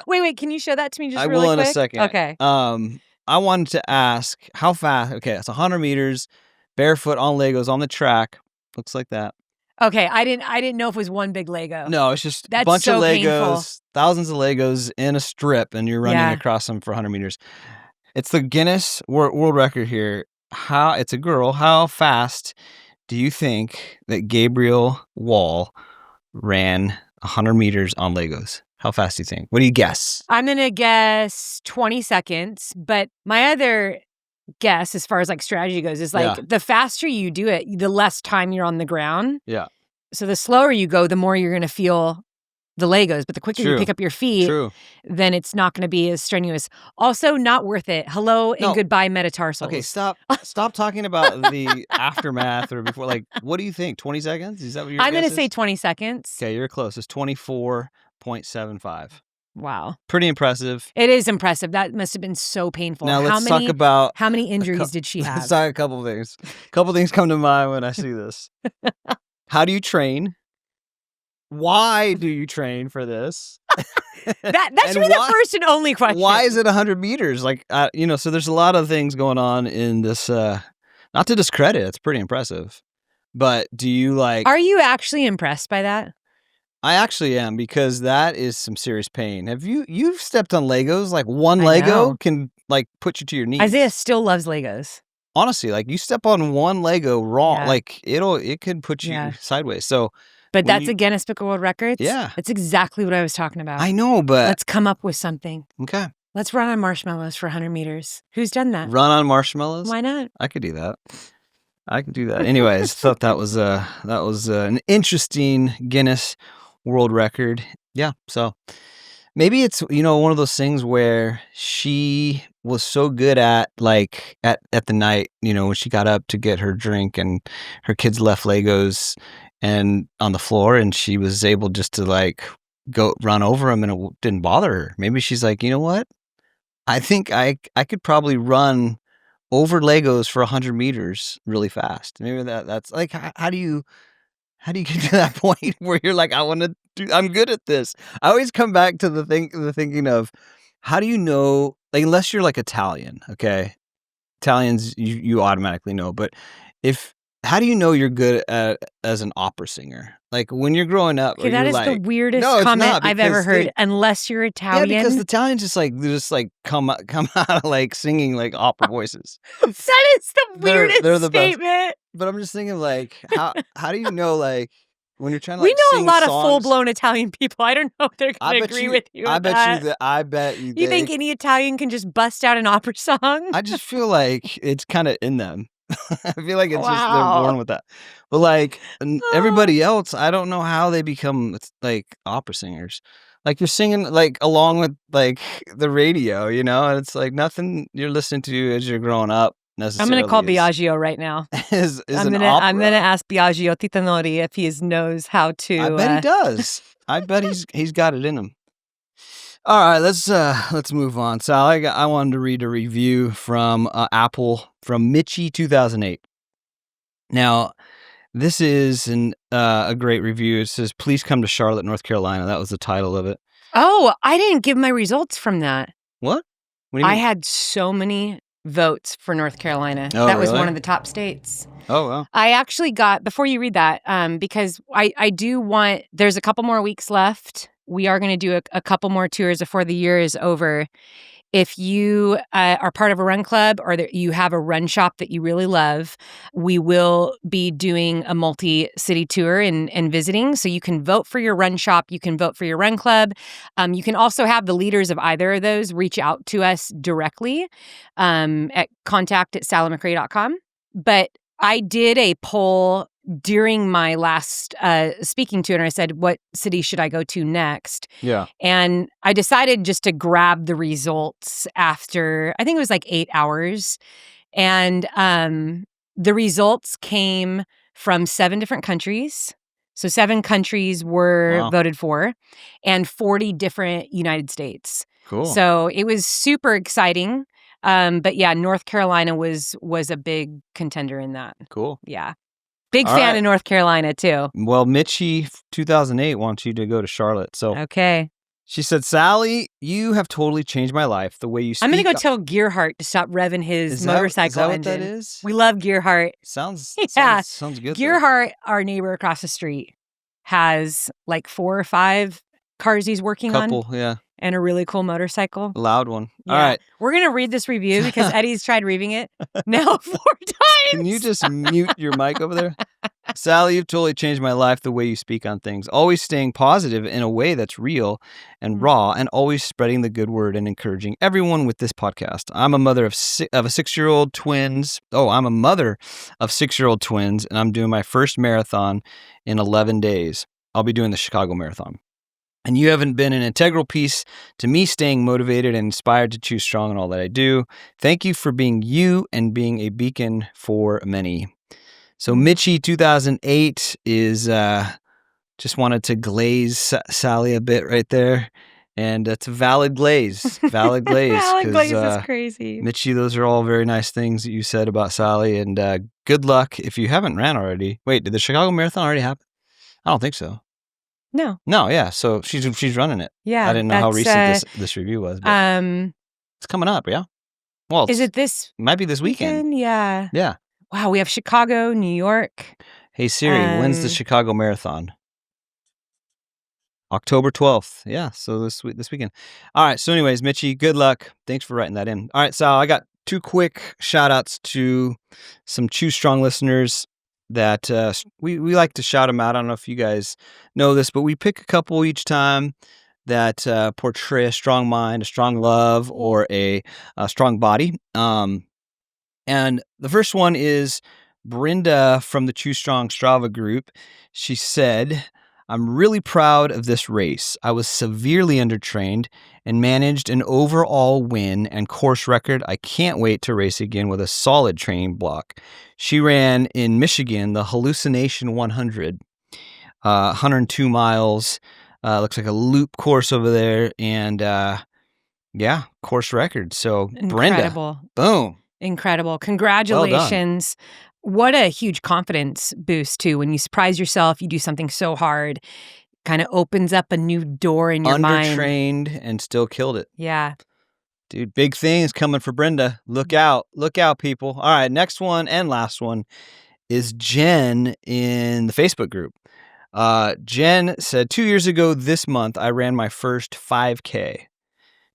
Speaker 2: wait, can you show that to me just
Speaker 1: really
Speaker 2: quick?
Speaker 1: I will in a second.
Speaker 2: Okay.
Speaker 1: I wanted to ask how fast. Okay, it's 100 meters, barefoot on Legos on the track. Looks like that.
Speaker 2: Okay, I didn't know if it was one big Lego.
Speaker 1: No, it's just
Speaker 2: That's
Speaker 1: a bunch
Speaker 2: so
Speaker 1: of Legos,
Speaker 2: painful.
Speaker 1: thousands of Legos in a strip, and you're running across them for 100 meters. It's the Guinness World Record here. It's a girl. How fast do you think that Gabriel Wall ran 100 meters on Legos? How fast do you think? What do you guess?
Speaker 2: I'm going to guess 20 seconds. But my other guess, as far as like strategy goes, is like the faster you do it, the less time you're on the ground.
Speaker 1: Yeah.
Speaker 2: So the slower you go, the more you're going to feel the Legos. But the quicker you pick up your feet, then it's not going to be as strenuous. Also, not worth it. Hello and goodbye metatarsals.
Speaker 1: Okay, stop talking about the aftermath or before. Like, what do you think? 20 seconds? Is that what you're
Speaker 2: I'm going to say 20 seconds.
Speaker 1: Okay, you're close. It's 24.75.
Speaker 2: Wow.
Speaker 1: Pretty impressive.
Speaker 2: It is impressive. That must have been so painful.
Speaker 1: Now let's talk about...
Speaker 2: How many injuries did she have?
Speaker 1: Let's talk a couple of things. A couple of things come to mind when I see this. How do you train? Why do you train for this?
Speaker 2: That should be the first and only question.
Speaker 1: Why is it 100 meters? Like, so there's a lot of things going on in this, not to discredit, it's pretty impressive. But do you like...
Speaker 2: Are you actually impressed by that?
Speaker 1: I actually am, because that is some serious pain. You've stepped on Legos? Like one Lego can like put you to your knees.
Speaker 2: Isaiah still loves Legos.
Speaker 1: Honestly, like you step on one Lego wrong, like it could put you sideways. So...
Speaker 2: But that's a Guinness Book of World Records?
Speaker 1: Yeah.
Speaker 2: That's exactly what I was talking about.
Speaker 1: I know, but...
Speaker 2: Let's come up with something.
Speaker 1: Okay.
Speaker 2: Let's run on marshmallows for 100 meters. Who's done that?
Speaker 1: Run on marshmallows?
Speaker 2: Why not?
Speaker 1: I could do that. Anyways, thought that was an interesting Guinness World Record. Yeah, so maybe it's, one of those things where she was so good at like at the night, when she got up to get her drink and her kids left Legos and on the floor, and she was able just to like go run over them, and it didn't bother her. Maybe she's like, you know what? I think I could probably run over Legos for 100 meters really fast. Maybe that's like, how do you get to that point where you're like, I'm good at this. I always come back to the thinking of, how do you know, like, unless you're like Italian, okay? Italians, you automatically know, but how do you know you're good as an opera singer? Like when you're growing up,
Speaker 2: that is the weirdest comment I've ever heard. Unless you're Italian,
Speaker 1: because the Italians just come out of like singing like opera voices.
Speaker 2: That is the weirdest
Speaker 1: they're the
Speaker 2: statement.
Speaker 1: Best. But I'm just thinking like, how do you know like when you're trying to?
Speaker 2: We
Speaker 1: like,
Speaker 2: know
Speaker 1: sing
Speaker 2: a lot
Speaker 1: songs,
Speaker 2: of full blown Italian people. I don't know if they're going to agree with you.
Speaker 1: I bet you.
Speaker 2: You think any Italian can just bust out an opera song?
Speaker 1: I just feel like it's kind of in them. I feel like it's just they're born with that. But like everybody else, I don't know how they become like opera singers. Like you're singing like along with like the radio, and it's like nothing you're listening to as you're growing up necessarily.
Speaker 2: I'm going to call Biagio right now.
Speaker 1: I'm
Speaker 2: gonna ask Biagio Titanori if he knows how to.
Speaker 1: I bet he does. I bet he's got it in him. All right, let's move on. Sal, I wanted to read a review from Apple from Mitchie 2008. Now, this is a great review. It says, "Please come to Charlotte, North Carolina." That was the title of it.
Speaker 2: Oh, I didn't give my results from that.
Speaker 1: What? What do you mean?
Speaker 2: I had so many votes for North Carolina.
Speaker 1: Oh,
Speaker 2: that was
Speaker 1: really?
Speaker 2: one of the top states.
Speaker 1: Oh, wow.
Speaker 2: I actually got, before you read that, because I do want, there's a couple more weeks left. We are going to do a couple more tours before the year is over. If you are part of a run club or that you have a run shop that you really love, we will be doing a multi-city tour and visiting. So you can vote for your run shop. You can vote for your run club. You can also have the leaders of either of those reach out to us directly at contact@sallyMcRae.com. But I did a poll during my last speaking tour, and I said, what city should I go to next?
Speaker 1: Yeah.
Speaker 2: And I decided just to grab the results after, I think it was like 8 hours. And the results came from 7 different countries. So 7 countries were voted for, and 40 different United States.
Speaker 1: Cool.
Speaker 2: So it was super exciting. But yeah, North Carolina was a big contender in that.
Speaker 1: Cool.
Speaker 2: Yeah. Big fan of North Carolina, too.
Speaker 1: Well, Mitchie 2008 wants you to go to Charlotte. So
Speaker 2: Okay.
Speaker 1: she said, "Sally, you have totally changed my life. The way you speak."
Speaker 2: I'm going to go tell Gearhart to stop revving his motorcycle
Speaker 1: is that
Speaker 2: engine.
Speaker 1: what that is?
Speaker 2: We love Gearhart.
Speaker 1: Sounds good.
Speaker 2: Gearhart, our neighbor across the street, has like 4 or 5 cars he's working on.
Speaker 1: Couple, yeah.
Speaker 2: And a really cool motorcycle.
Speaker 1: Loud one.
Speaker 2: Yeah.
Speaker 1: All right.
Speaker 2: We're going to read this review because Eddie's tried reading it now 4 times.
Speaker 1: Can you just mute your mic over there? "Sally, you've totally changed my life the way you speak on things. Always staying positive in a way that's real and raw, and always spreading the good word and encouraging everyone with this podcast. I'm a mother of 6-year-old twins. Oh, I'm a mother of 6-year-old twins, and I'm doing my first marathon in 11 days. I'll be doing the Chicago Marathon. And you haven't been an integral piece to me staying motivated and inspired to choose strong in all that I do. Thank you for being you and being a beacon for many." So Mitchie 2008 is just wanted to glaze Sally a bit right there. And it's a valid glaze. Valid glaze.
Speaker 2: Valid glaze is crazy.
Speaker 1: Mitchie, those are all very nice things that you said about Sally. And good luck if you haven't ran already. Wait, did the Chicago Marathon already happen? I don't think so.
Speaker 2: No, yeah.
Speaker 1: So she's running it.
Speaker 2: Yeah,
Speaker 1: I didn't know how recent this review was. But it's coming up, yeah. Well,
Speaker 2: is it this?
Speaker 1: Might be this weekend.
Speaker 2: Yeah.
Speaker 1: Yeah.
Speaker 2: Wow, we have Chicago, New York.
Speaker 1: Hey Siri, when's the Chicago Marathon? October 12th. Yeah, so this weekend. All right. So, anyways, Mitchie, good luck. Thanks for writing that in. All right, Sal, I got 2 quick shout outs to some Choose Strong listeners that we like to shout them out. I don't know if you guys know this, but we pick a couple each time that portray a strong mind, a strong love, or a strong body. And the first one is Brenda from the Choose Strong Strava group. She said, "I'm really proud of this race. I was severely undertrained and managed an overall win and course record. I can't wait to race again with a solid training block." She ran in Michigan, the Hallucination 100, 102 miles. Looks like a loop course over there. And yeah, course record. So
Speaker 2: Incredible.
Speaker 1: Brenda, boom.
Speaker 2: Incredible. Congratulations. What a huge confidence boost, too. When you surprise yourself, you do something so hard, kind of opens up a new door in your mind.
Speaker 1: Undertrained and still killed it.
Speaker 2: Yeah.
Speaker 1: Dude, big things coming for Brenda. Look out. Look out, people. All right, next one and last one is Jen in the Facebook group. Jen said, 2 years ago this month, I ran my first 5K.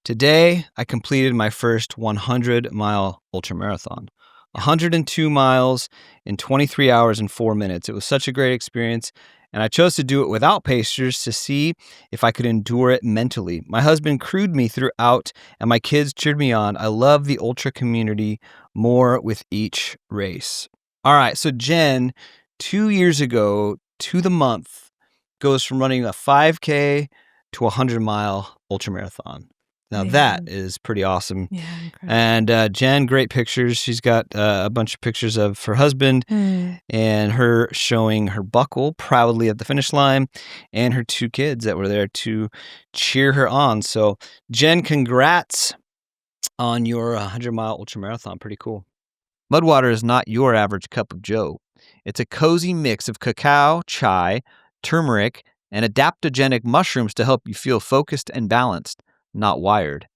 Speaker 1: Today, I completed my first 100-mile ultramarathon. 102 miles in 23 hours and 4 minutes. It was such a great experience, and I chose to do it without pacers to see if I could endure it mentally. My husband crewed me throughout, and my kids cheered me on. I love the ultra community more with each race. All right, so Jen, 2 years ago to the month, goes from running a 5K to a 100-mile ultramarathon. Now that is pretty awesome.
Speaker 2: Yeah, incredible.
Speaker 1: And Jen, great pictures. She's got a bunch of pictures of her husband and her showing her buckle proudly at the finish line and her 2 kids that were there to cheer her on. So Jen, congrats on your 100-mile ultramarathon. Pretty cool. Mudwater is not your average cup of joe. It's a cozy mix of cacao, chai, turmeric, and adaptogenic mushrooms to help you feel focused and balanced, not wired.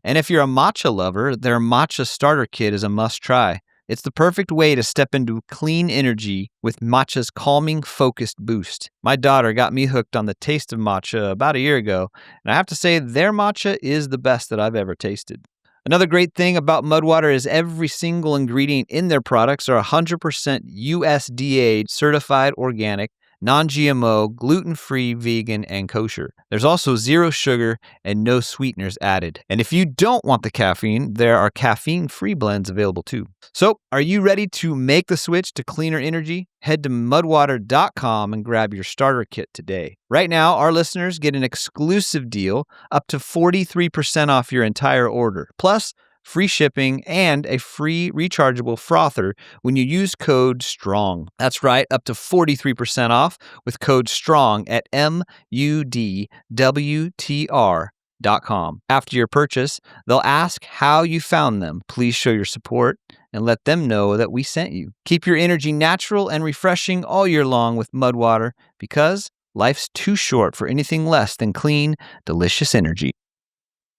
Speaker 1: And if you're a matcha lover, their matcha starter kit is a must-try. It's the perfect way to step into clean energy with matcha's calming, focused boost. My daughter got me hooked on the taste of matcha about a year ago, and I have to say their matcha is the best that I've ever tasted. Another great thing about Mudwater is every single ingredient in their products are 100% USDA certified organic, non-GMO, gluten-free, vegan, and kosher. There's also 0 sugar and no sweeteners added. And if you don't want the caffeine, there are caffeine-free blends available too. So, are you ready to make the switch to cleaner energy? Head to mudwater.com and grab your starter kit today. Right now, our listeners get an exclusive deal up to 43% off your entire order, plus free shipping and a free rechargeable frother when you use code STRONG. That's right, up to 43% off with code STRONG at MUDWTR.com. After your purchase, they'll ask how you found them. Please show your support and let them know that we sent you. Keep your energy natural and refreshing all year long with Mudwater, because life's too short for anything less than clean, delicious energy.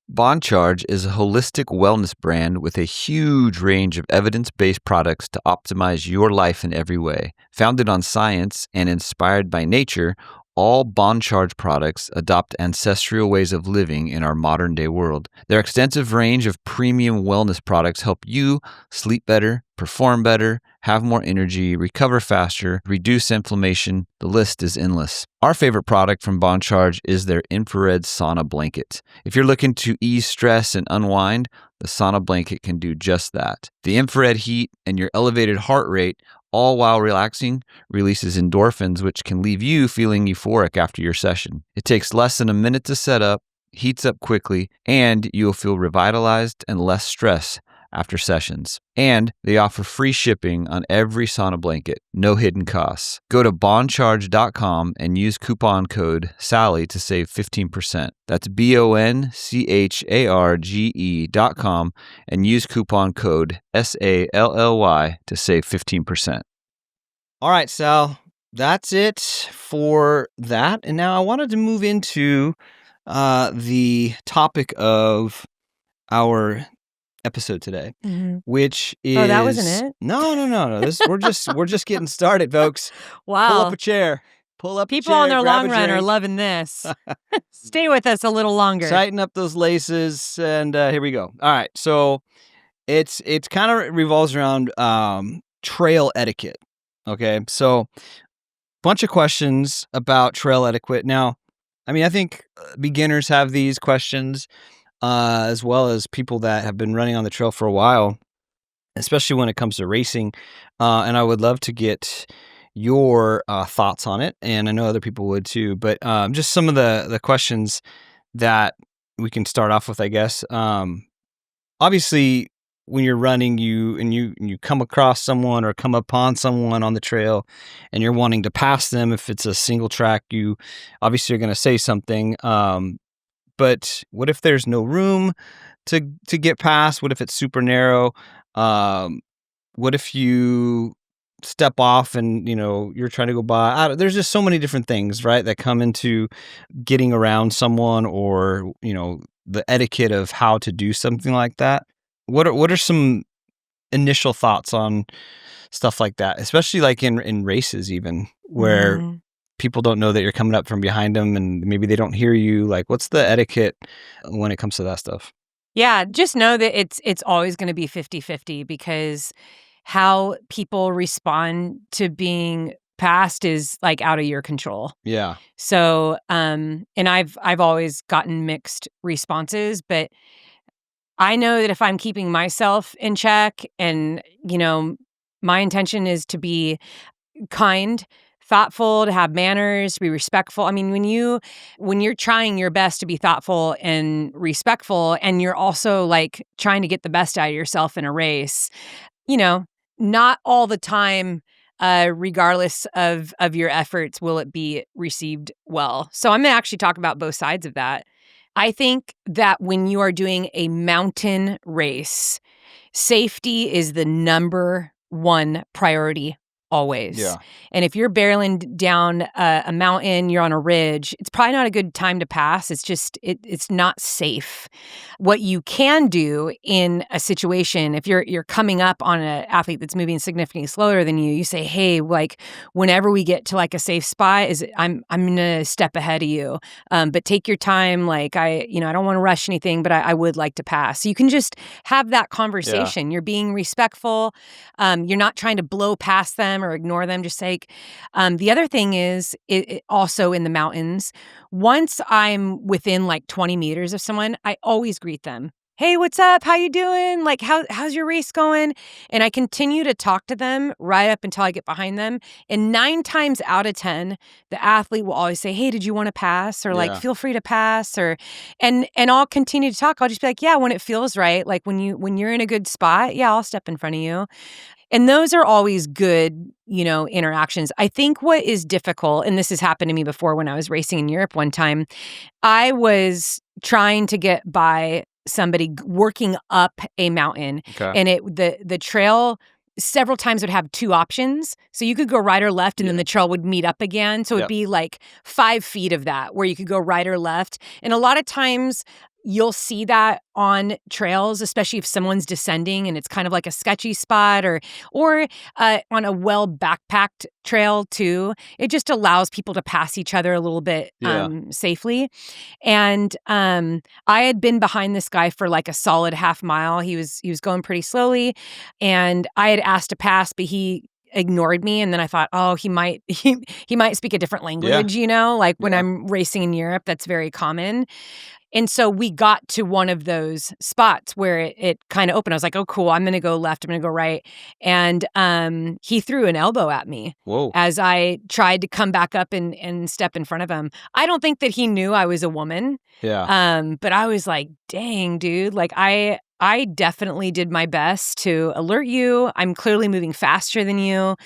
Speaker 1: Bond Charge is a holistic wellness brand with a huge range of evidence-based products to optimize your life in every way. Founded on science and inspired by nature, all Bond Charge products adopt ancestral ways of living in our modern-day world. Their extensive range of premium wellness products help you sleep better, perform better, have more energy, recover faster, reduce inflammation. The list is endless. Our favorite product from Bond Charge is their infrared sauna blanket. If you're looking to ease stress and unwind, the sauna blanket can do just that. The infrared heat and your elevated heart rate, all while relaxing, releases endorphins, which can leave you feeling euphoric after your session. It takes less than a minute to set up, heats up quickly, and you'll feel revitalized and less stress after sessions. And they offer free shipping on every sauna blanket, no hidden costs. Go to bondcharge.com and use coupon code SALLY to save 15%. That's BONCHARGE.com and use coupon code SALLY to save 15%. All right, Sal, that's it for that. And now I wanted to move into the topic of our episode today, which is
Speaker 2: that wasn't it?
Speaker 1: No. We're just getting started, folks.
Speaker 2: Wow.
Speaker 1: Pull up a chair. Pull up
Speaker 2: People
Speaker 1: a chair,
Speaker 2: on their
Speaker 1: grab
Speaker 2: long
Speaker 1: a
Speaker 2: run are
Speaker 1: drink,
Speaker 2: loving this. Stay with us a little longer.
Speaker 1: tighten up those laces, and here we go. All right, so it's kind of revolves around trail etiquette. Okay, so bunch of questions about trail etiquette. Now, I mean, I think beginners have these questions, as well as people that have been running on the trail for a while, especially when it comes to racing. And I would love to get your thoughts on it, and I know other people would too. But just some of the questions that we can start off with, I guess. Obviously, when you're running, you come across someone or come upon someone on the trail, and you're wanting to pass them. If it's a single track, you obviously are going to say something. But what if there's no room to get past? What if it's super narrow? What if you step off and you're trying to go by? There's just so many different things, right, that come into getting around someone, or the etiquette of how to do something like that. What are some initial thoughts on stuff like that, especially like in races, even where people don't know that you're coming up from behind them, and maybe they don't hear you? Like, what's the etiquette when it comes to that stuff?
Speaker 2: Yeah, just know that it's always going to be 50-50, because how people respond to being passed is like out of your control.
Speaker 1: Yeah.
Speaker 2: So, and I've always gotten mixed responses, but I know that if I'm keeping myself in check and, my intention is to be kind, thoughtful, to have manners, to be respectful. I mean, when you're trying your best to be thoughtful and respectful, and you're also like trying to get the best out of yourself in a race, not all the time, regardless of your efforts, will it be received well. So I'm going to actually talk about both sides of that. I think that when you are doing a mountain race, safety is the number one priority always.
Speaker 1: Yeah.
Speaker 2: And if you're barreling down a mountain, you're on a ridge, it's probably not a good time to pass. It's just, it's not safe. What you can do in a situation, if you're coming up on an athlete that's moving significantly slower than you say, hey, like whenever we get to like a safe spot, I'm gonna step ahead of you. But take your time. Like I don't want to rush anything, but I would like to pass. So you can just have that conversation. Yeah. You're being respectful. You're not trying to blow past them or ignore them, just like the other thing is it also in the mountains, once I'm within like 20 meters of someone, I always greet them. Hey, what's up? How you doing? Like, how's your race going? And I continue to talk to them right up until I get behind them. And 9 times out of 10, the athlete will always say, hey, did you want to pass? Or like, feel free to pass. Or, and I'll continue to talk. I'll just be like, yeah, when it feels right. Like when you're in a good spot, yeah, I'll step in front of you. And those are always good, interactions. I think what is difficult, and this has happened to me before when I was racing in Europe one time, I was trying to get by somebody working up a mountain. Okay. And the trail several times would have 2 options. So you could go right or left, and then the trail would meet up again. So it'd be like 5 feet of that where you could go right or left. And a lot of times you'll see that on trails, especially if someone's descending and it's kind of like a sketchy spot or on a well backpacked trail too. It just allows people to pass each other a little bit safely. And I had been behind this guy for like a solid half mile. He was going pretty slowly, and I had asked to pass, but he ignored me. And then I thought, oh, he might speak a different language, like when I'm racing in Europe, that's very common. And so we got to one of those spots where it kind of opened. I was like, oh, cool. I'm going to go left. I'm going to go right. And he threw an elbow at me. Whoa. As I tried to come back up and step in front of him. I don't think that he knew I was a woman. Yeah. But I was like, dang, dude. Like I definitely did my best to alert you. I'm clearly moving faster than you.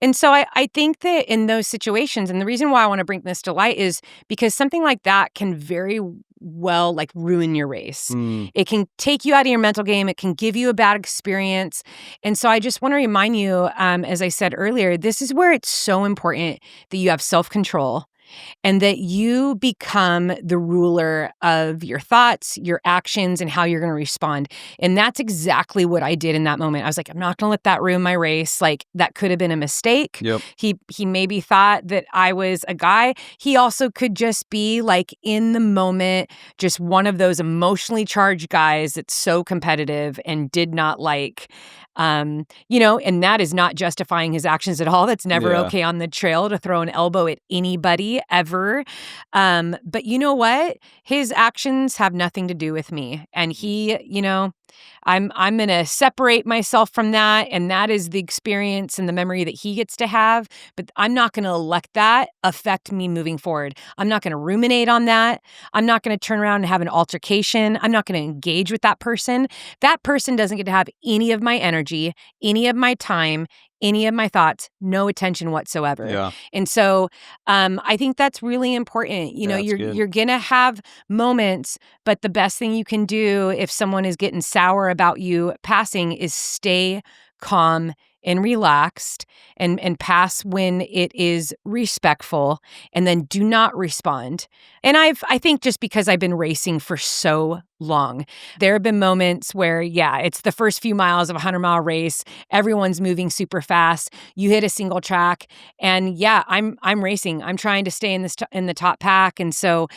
Speaker 2: And so I think that in those situations, and the reason why I want to bring this to light is because something like that can very well like ruin your race. It can take you out of your mental game. It can give you a bad experience. And so I just want to remind you, as I said earlier, this is where it's so important that you have self-control and that you become the ruler of your thoughts, your actions, and how you're going to respond. And that's exactly what I did in that moment. I was like, I'm not going to let that ruin my race. Like, that could have been a mistake. Yep. He maybe thought that I was a guy. He also could just be like in the moment, just one of those emotionally charged guys that's so competitive and did not like, and that is not justifying his actions at all. That's never okay on the trail to throw an elbow at anybody ever. But you know what? His actions have nothing to do with me. And he, I'm going to separate myself from that. And that is the experience and the memory that he gets to have. But I'm not going to let that affect me moving forward. I'm not going to ruminate on that. I'm not going to turn around and have an altercation. I'm not going to engage with that person. That person doesn't get to have any of my energy, any of my time, any of my thoughts, no attention whatsoever. Yeah. And so I think that's really important. You're going to have moments, but the best thing you can do if someone is getting sour about you passing is stay calm and relaxed and pass when it is respectful, and then do not respond. And I think just because I've been racing for so long, there have been moments where, it's the first few miles of a 100-mile race. Everyone's moving super fast. You hit a single track, and I'm racing. I'm trying to stay in the top pack, and so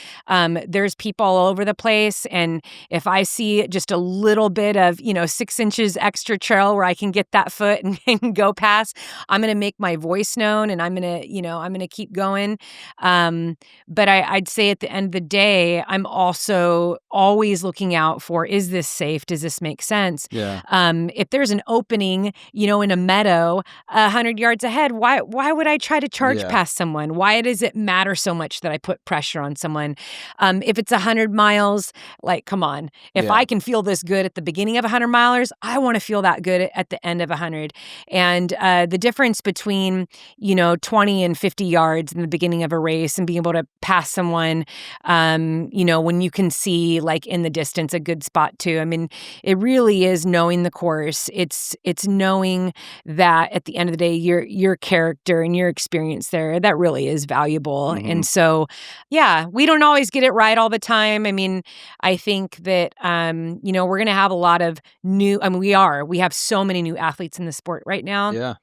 Speaker 2: there's people all over the place. And if I see just a little bit of 6 inches extra trail where I can get that foot and go past, I'm going to make my voice known and I'm going to keep going. But I'd say at the end of the day, I'm also always looking out for, is this safe? Does this make sense?
Speaker 1: Yeah.
Speaker 2: If there's an opening, in a meadow, 100 yards ahead, why would I try to charge past someone? Why does it matter so much that I put pressure on someone? If it's 100 miles, like, come on. If I can feel this good at the beginning of 100 milers, I want to feel that good at the end of 100. And the difference between, 20 and 50 yards in the beginning of a race and being able to pass someone, when you can see, like, in the distance a good spot too. I mean, it really is knowing the course. It's knowing that at the end of the day, your character and your experience there, that really is valuable.
Speaker 1: Mm-hmm.
Speaker 2: And so, yeah, we don't always get it right all the time. I mean, I think that, we're going to have a lot of we have so many new athletes in the sport right now.
Speaker 1: Yeah.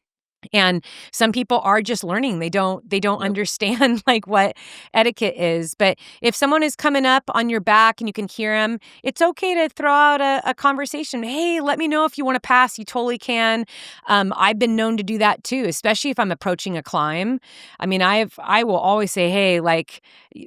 Speaker 2: And some people are just learning. They don't understand like what etiquette is. But if someone is coming up on your back and you can hear them, it's okay to throw out a conversation. Hey, let me know if you want to pass. You totally can. I've been known to do that too, especially if I'm approaching a climb. I mean, I will always say, hey, like,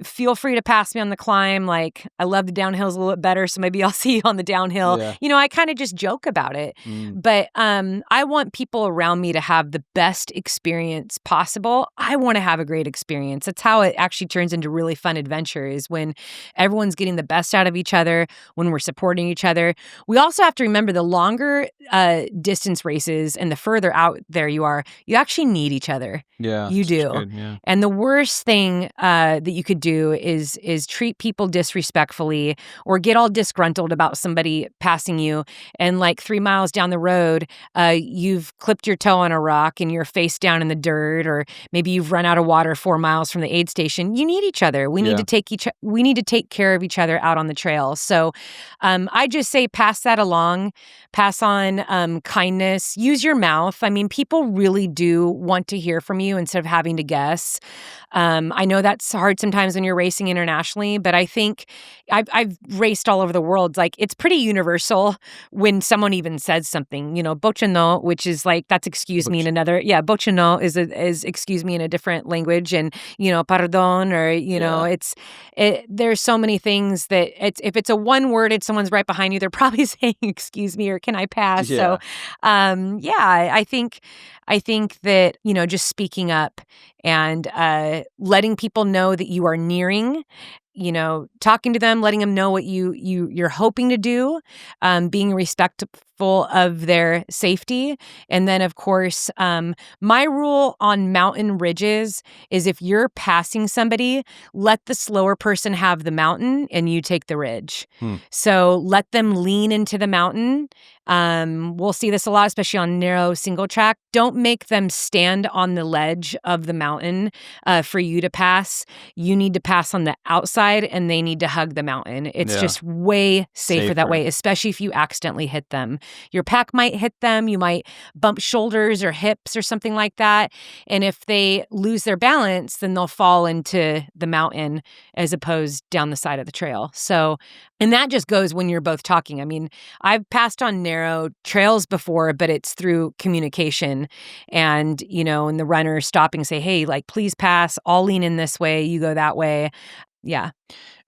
Speaker 2: feel free to pass me on the climb. Like, I love the downhills a little bit better, so maybe I'll see you on the downhill.
Speaker 1: Yeah.
Speaker 2: I kind of just joke about it. But I want people around me to have the best experience possible. I want to have a great experience. That's how it actually turns into really fun adventure, is when everyone's getting the best out of each other, when we're supporting each other. We also have to remember the longer distance races and the further out there you are, you actually need each other.
Speaker 1: Yeah.
Speaker 2: You do.
Speaker 1: Good, yeah.
Speaker 2: And the worst thing that you could do is treat people disrespectfully or get all disgruntled about somebody passing you. And like 3 miles down the road, you've clipped your toe on a rock and you're face down in the dirt, or maybe you've run out of water 4 miles from the aid station. You need each other. We need to take care of each other out on the trail. So I just say pass that along, pass on kindness, use your mouth. I mean, people really do want to hear from you instead of having to guess. I know that's hard sometimes when you're racing internationally, but I think I've raced all over the world. Like, it's pretty universal when someone even says something, boche no, which is like, that's excuse me in another, boche no is excuse me in a different language, and, pardon, or, there's so many things that if it's a one worded, someone's right behind you, they're probably saying, excuse me, or can I pass?
Speaker 1: Yeah.
Speaker 2: So, I think that, just speaking up and letting people know that you are nearing, talking to them, letting them know what you're hoping to do, being respectful of their safety. And then, of course, my rule on mountain ridges is if you're passing somebody, let the slower person have the mountain and you take the ridge. So let them lean into the mountain. We'll see this a lot, especially on narrow single track. Don't make them stand on the ledge of the mountain for you to pass. You need to pass on the outside and they need to hug the mountain. It's just way safer that way, especially if you accidentally hit them. Your pack might hit them. You might bump shoulders or hips or something like that. And if they lose their balance, then they'll fall into the mountain as opposed down the side of the trail. So, and that just goes when you're both talking. I mean, I've passed on narrow trails before, but it's through communication and, and the runner stopping and say, hey, like, please pass. I'll lean in this way. You go that way. Yeah.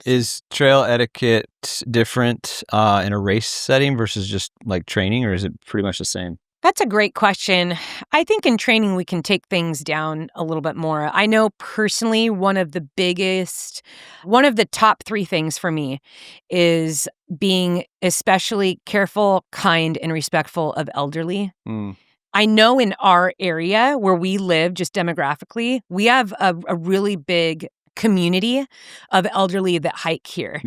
Speaker 1: Is trail etiquette different in a race setting versus just like training, or is it pretty much the same?
Speaker 2: That's a great question. I think in training, we can take things down a little bit more. I know personally, one of the top 3 things for me is being especially careful, kind, and respectful of elderly. I know in our area where we live, just demographically, we have a really big community of elderly that hike here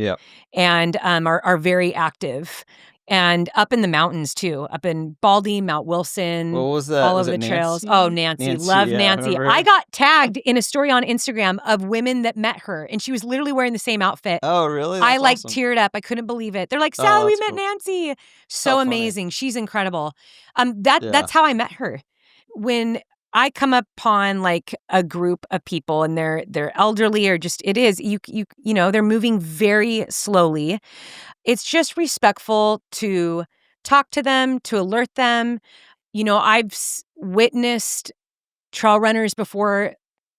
Speaker 2: and are very active. And up in the mountains, too. Up in Baldy, Mount Wilson.
Speaker 1: What was that?
Speaker 2: All
Speaker 1: Was
Speaker 2: over
Speaker 1: it
Speaker 2: the trails.
Speaker 1: Nancy?
Speaker 2: Oh, Nancy. Love Nancy. I got tagged in a story on Instagram of women that met her, and she was literally wearing the same outfit.
Speaker 1: Oh, really?
Speaker 2: That's
Speaker 1: awesome.
Speaker 2: Teared up. I couldn't believe it. They're like, Sally, we met
Speaker 1: cool.
Speaker 2: Nancy. So amazing. She's incredible. That's how I met her. When I come upon like a group of people and they're elderly or just they're moving very slowly. It's just respectful to talk to them, to alert them. I've witnessed trail runners before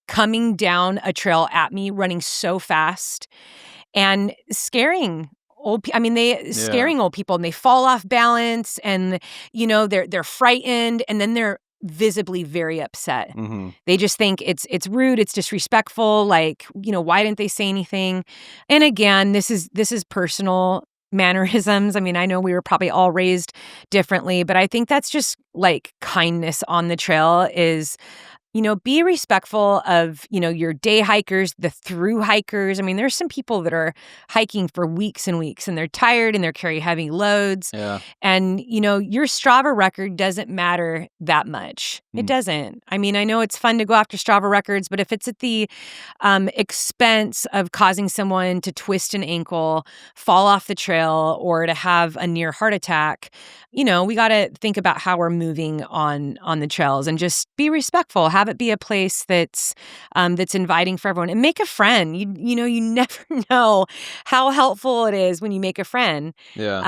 Speaker 2: coming down a trail at me, running so fast and scaring scaring old people, and they fall off balance, and they're frightened, and then they're visibly very upset.
Speaker 1: Mm-hmm.
Speaker 2: They just think it's rude, it's disrespectful, like, why didn't they say anything? And again, this is personal mannerisms. I mean, I know we were probably all raised differently, but I think that's just like kindness on the trail is, be respectful of, your day hikers, the through hikers. I mean, there's some people that are hiking for weeks and weeks, and they're tired and they're carrying heavy loads.
Speaker 1: Yeah.
Speaker 2: And, your Strava record doesn't matter that much. It doesn't. I mean, I know it's fun to go after Strava records, but if it's at the expense of causing someone to twist an ankle, fall off the trail, or to have a near heart attack, we got to think about how we're moving on the trails and just be respectful. Have it be a place that's inviting for everyone, and make a friend. You never know how helpful it is when you make a friend.
Speaker 1: Yeah.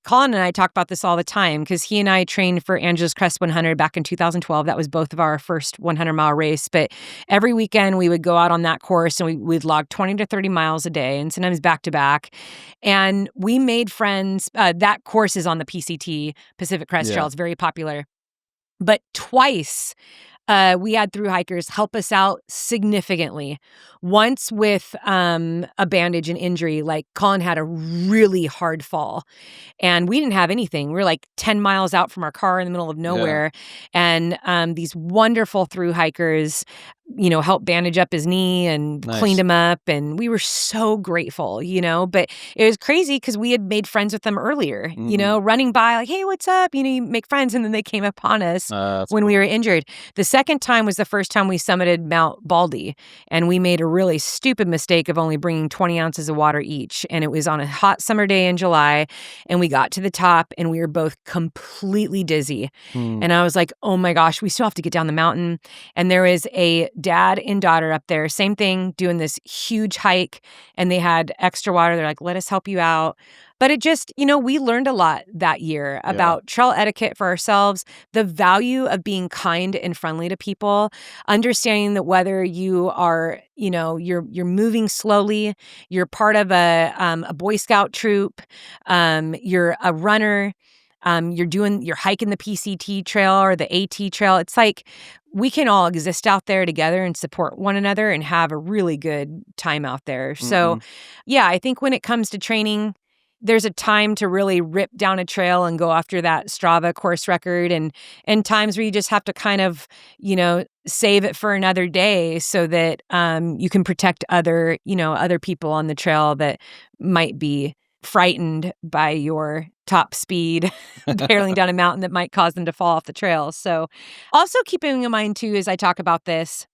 Speaker 2: Colin and I talk about this all the time because he and I trained for Angeles Crest 100 back in 2012. That was both of our first 100-mile race. But every weekend we would go out on that course, and we'd log 20 to 30 miles a day, and sometimes back to back. And we made friends. That course is on the PCT, Pacific Crest Trail. It's very popular. But twice we had through hikers help us out significantly. Once with a bandage and injury, like Colin had a really hard fall, and we didn't have anything. We were like 10 miles out from our car in the middle of nowhere, and these wonderful through hikers, helped bandage up his knee and cleaned him up, and we were so grateful, But it was crazy because we had made friends with them earlier, running by like, hey, what's up? You make friends, and then they came upon us when we were injured. The second time was the first time we summited Mount Baldy, and we made a really stupid mistake of only bringing 20 ounces of water each, and it was on a hot summer day in July, and we got to the top, and we were both completely dizzy, and I was like, oh my gosh, we still have to get down the mountain. And there is a dad and daughter up there, same thing, doing this huge hike, and they had extra water. They're like, let us help you out. But it just, we learned a lot that year about trail etiquette for ourselves, the value of being kind and friendly to people, understanding that whether you are, you're moving slowly, you're part of a Boy Scout troop, you're a runner, you're hiking the PCT trail or the AT trail. It's like we can all exist out there together and support one another and have a really good time out there. So, I think when it comes to training, there's a time to really rip down a trail and go after that Strava course record, and times where you just have to kind of, save it for another day so that you can protect other people on the trail that might be frightened by your top speed barreling down a mountain that might cause them to fall off the trail. So also keeping in mind too, as I talk about this,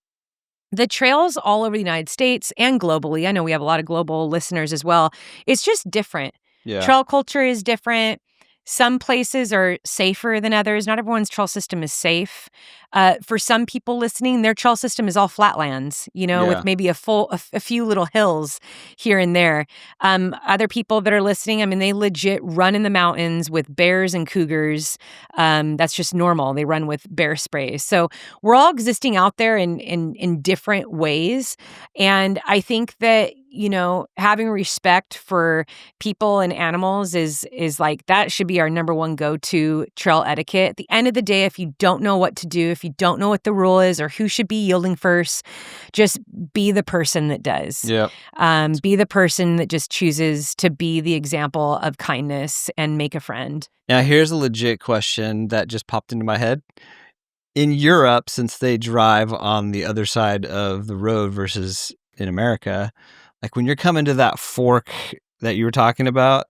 Speaker 2: the trails all over the United States and globally, I know we have a lot of global listeners as well, it's just different.
Speaker 1: Yeah.
Speaker 2: Trail culture is different. Some places are safer than others. Not everyone's trail system is safe. For some people listening, their trail system is all flatlands, with maybe a few little hills here and there. Other people that are listening, I mean, they legit run in the mountains with bears and cougars. That's just normal. They run with bear spray. So we're all existing out there in different ways. And I think that, having respect for people and animals is like, that should be our number one go-to trail etiquette. At the end of the day, if you don't know what to do, if you don't know what the rule is or who should be yielding first, just be the person that does.
Speaker 1: Yeah.
Speaker 2: Be the person that just chooses to be the example of kindness and make a friend.
Speaker 1: Now, here's a legit question that just popped into my head. In Europe, since they drive on the other side of the road versus in America, like when you're coming to that fork that you were talking about,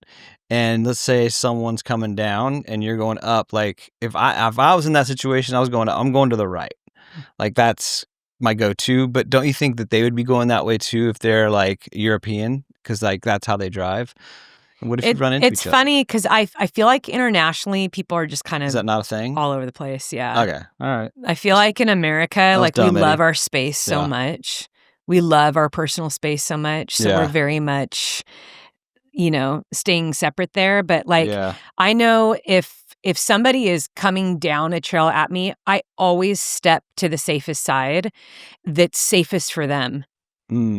Speaker 1: and let's say someone's coming down and you're going up, like if I was in that situation, I'm going to the right. Like that's my go-to. But don't you think that they would be going that way too if they're like European? Because like that's how they drive. And what if you run into each other?
Speaker 2: It's funny because I feel like internationally people are just kind of,
Speaker 1: is that not a thing?
Speaker 2: All over the place. Yeah.
Speaker 1: Okay. All right.
Speaker 2: I feel like in America, like
Speaker 1: dumb,
Speaker 2: we love
Speaker 1: Eddie.
Speaker 2: our space so much. We love our personal space so much. So we're very much, staying separate there. But like, I know if if somebody is coming down a trail at me, I always step to the safest side that's safest for them.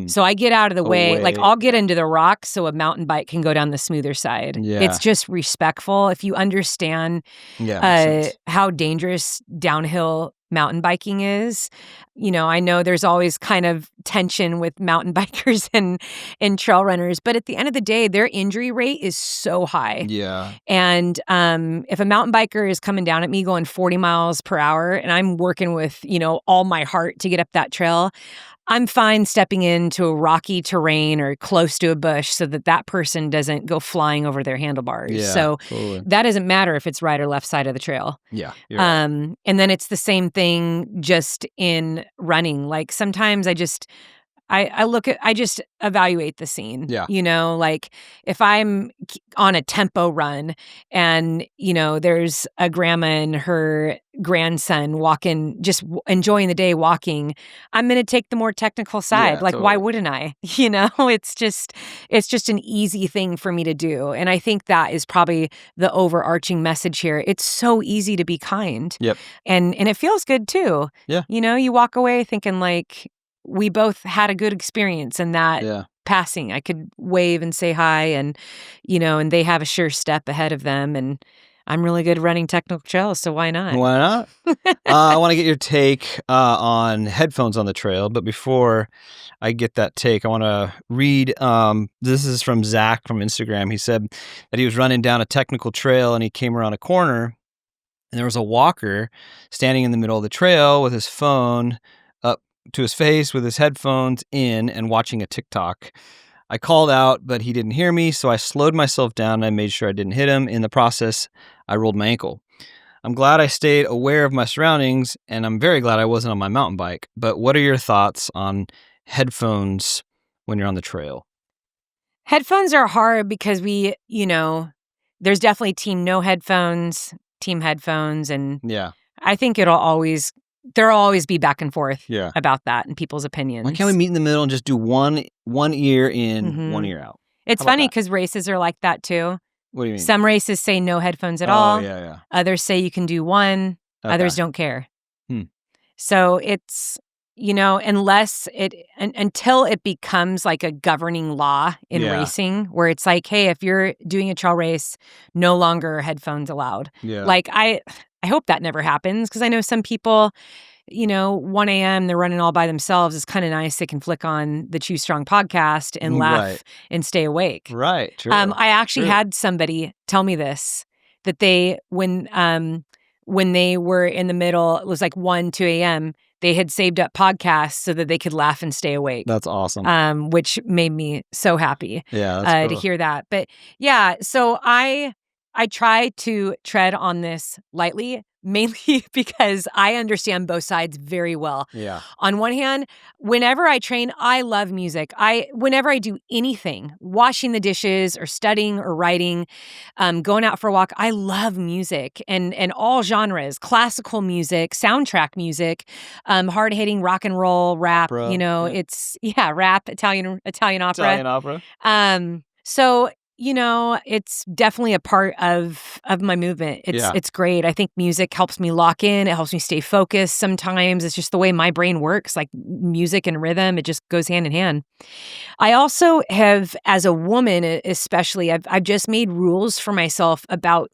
Speaker 2: So I get out of the way. Like, I'll get into the rocks so a mountain bike can go down the smoother side.
Speaker 1: Yeah.
Speaker 2: It's just respectful. If you understand how dangerous downhill mountain biking is, I know there's always kind of tension with mountain bikers and trail runners, but at the end of the day, their injury rate is so high.
Speaker 1: Yeah.
Speaker 2: And if a mountain biker is coming down at me going 40 miles per hour and I'm working with, all my heart to get up that trail, I'm fine stepping into a rocky terrain or close to a bush so that person doesn't go flying over their handlebars.
Speaker 1: Yeah,
Speaker 2: so
Speaker 1: totally.
Speaker 2: that doesn't matter if it's right or left side of the trail.
Speaker 1: Yeah. You're right.
Speaker 2: And then it's the same thing just in running. Like sometimes I just evaluate the scene.
Speaker 1: Yeah.
Speaker 2: Like if I'm on a tempo run and, there's a grandma and her grandson walking, just enjoying the day walking, I'm going to take the more technical side.
Speaker 1: Yeah,
Speaker 2: why wouldn't I? It's just an easy thing for me to do. And I think that is probably the overarching message here. It's so easy to be kind.
Speaker 1: Yep.
Speaker 2: And it feels good too.
Speaker 1: Yeah.
Speaker 2: You walk away thinking like, we both had a good experience in that passing. I could wave and say hi and they have a sure step ahead of them. And I'm really good running technical trails, so why not?
Speaker 1: Why not? I want to get your take on headphones on the trail. But before I get that take, I want to read. This is from Zach from Instagram. He said that he was running down a technical trail and he came around a corner and there was a walker standing in the middle of the trail with his phone up to his face with his headphones in and watching a TikTok. I called out, but he didn't hear me, so I slowed myself down and I made sure I didn't hit him. In the process, I rolled my ankle. I'm glad I stayed aware of my surroundings, and I'm very glad I wasn't on my mountain bike. But what are your thoughts on headphones when you're on the trail?
Speaker 2: Headphones are hard because there's definitely team no headphones, team headphones, and I think there'll always be back and forth about that and people's opinions.
Speaker 1: Why can't we meet in the middle and just do one ear in, one ear out?
Speaker 2: It's funny because races are like that too.
Speaker 1: What do you mean?
Speaker 2: Some races say no headphones at all.
Speaker 1: Yeah.
Speaker 2: Others say you can do one.
Speaker 1: Okay.
Speaker 2: Others don't care. So it's, until it becomes like a governing law in racing where it's like, hey, if you're doing a trail race, no longer headphones allowed.
Speaker 1: Yeah.
Speaker 2: Like I hope that never happens because I know some people, 1 a.m. they're running all by themselves. It's kind of nice. They can flick on the Choose Strong podcast and laugh and stay awake.
Speaker 1: Right. True.
Speaker 2: I actually had somebody tell me this, that they, when they were in the middle, it was like 1, 2 a.m., they had saved up podcasts so that they could laugh and stay awake.
Speaker 1: That's awesome.
Speaker 2: Which made me so happy
Speaker 1: that's cool.
Speaker 2: to hear that. But yeah, so I try to tread on this lightly, mainly because I understand both sides very well.
Speaker 1: Yeah.
Speaker 2: On one hand, whenever I train, I love music. Whenever I do anything, washing the dishes or studying or writing, going out for a walk, I love music and all genres, classical music, soundtrack music, hard-hitting rock and roll, rap,
Speaker 1: opera,
Speaker 2: it's rap, Italian opera. So it's definitely a part of my movement. It's great. I think music helps me lock in. It helps me stay focused. Sometimes it's just the way my brain works, like music and rhythm. It just goes hand in hand. I also have, as a woman especially, I've just made rules for myself about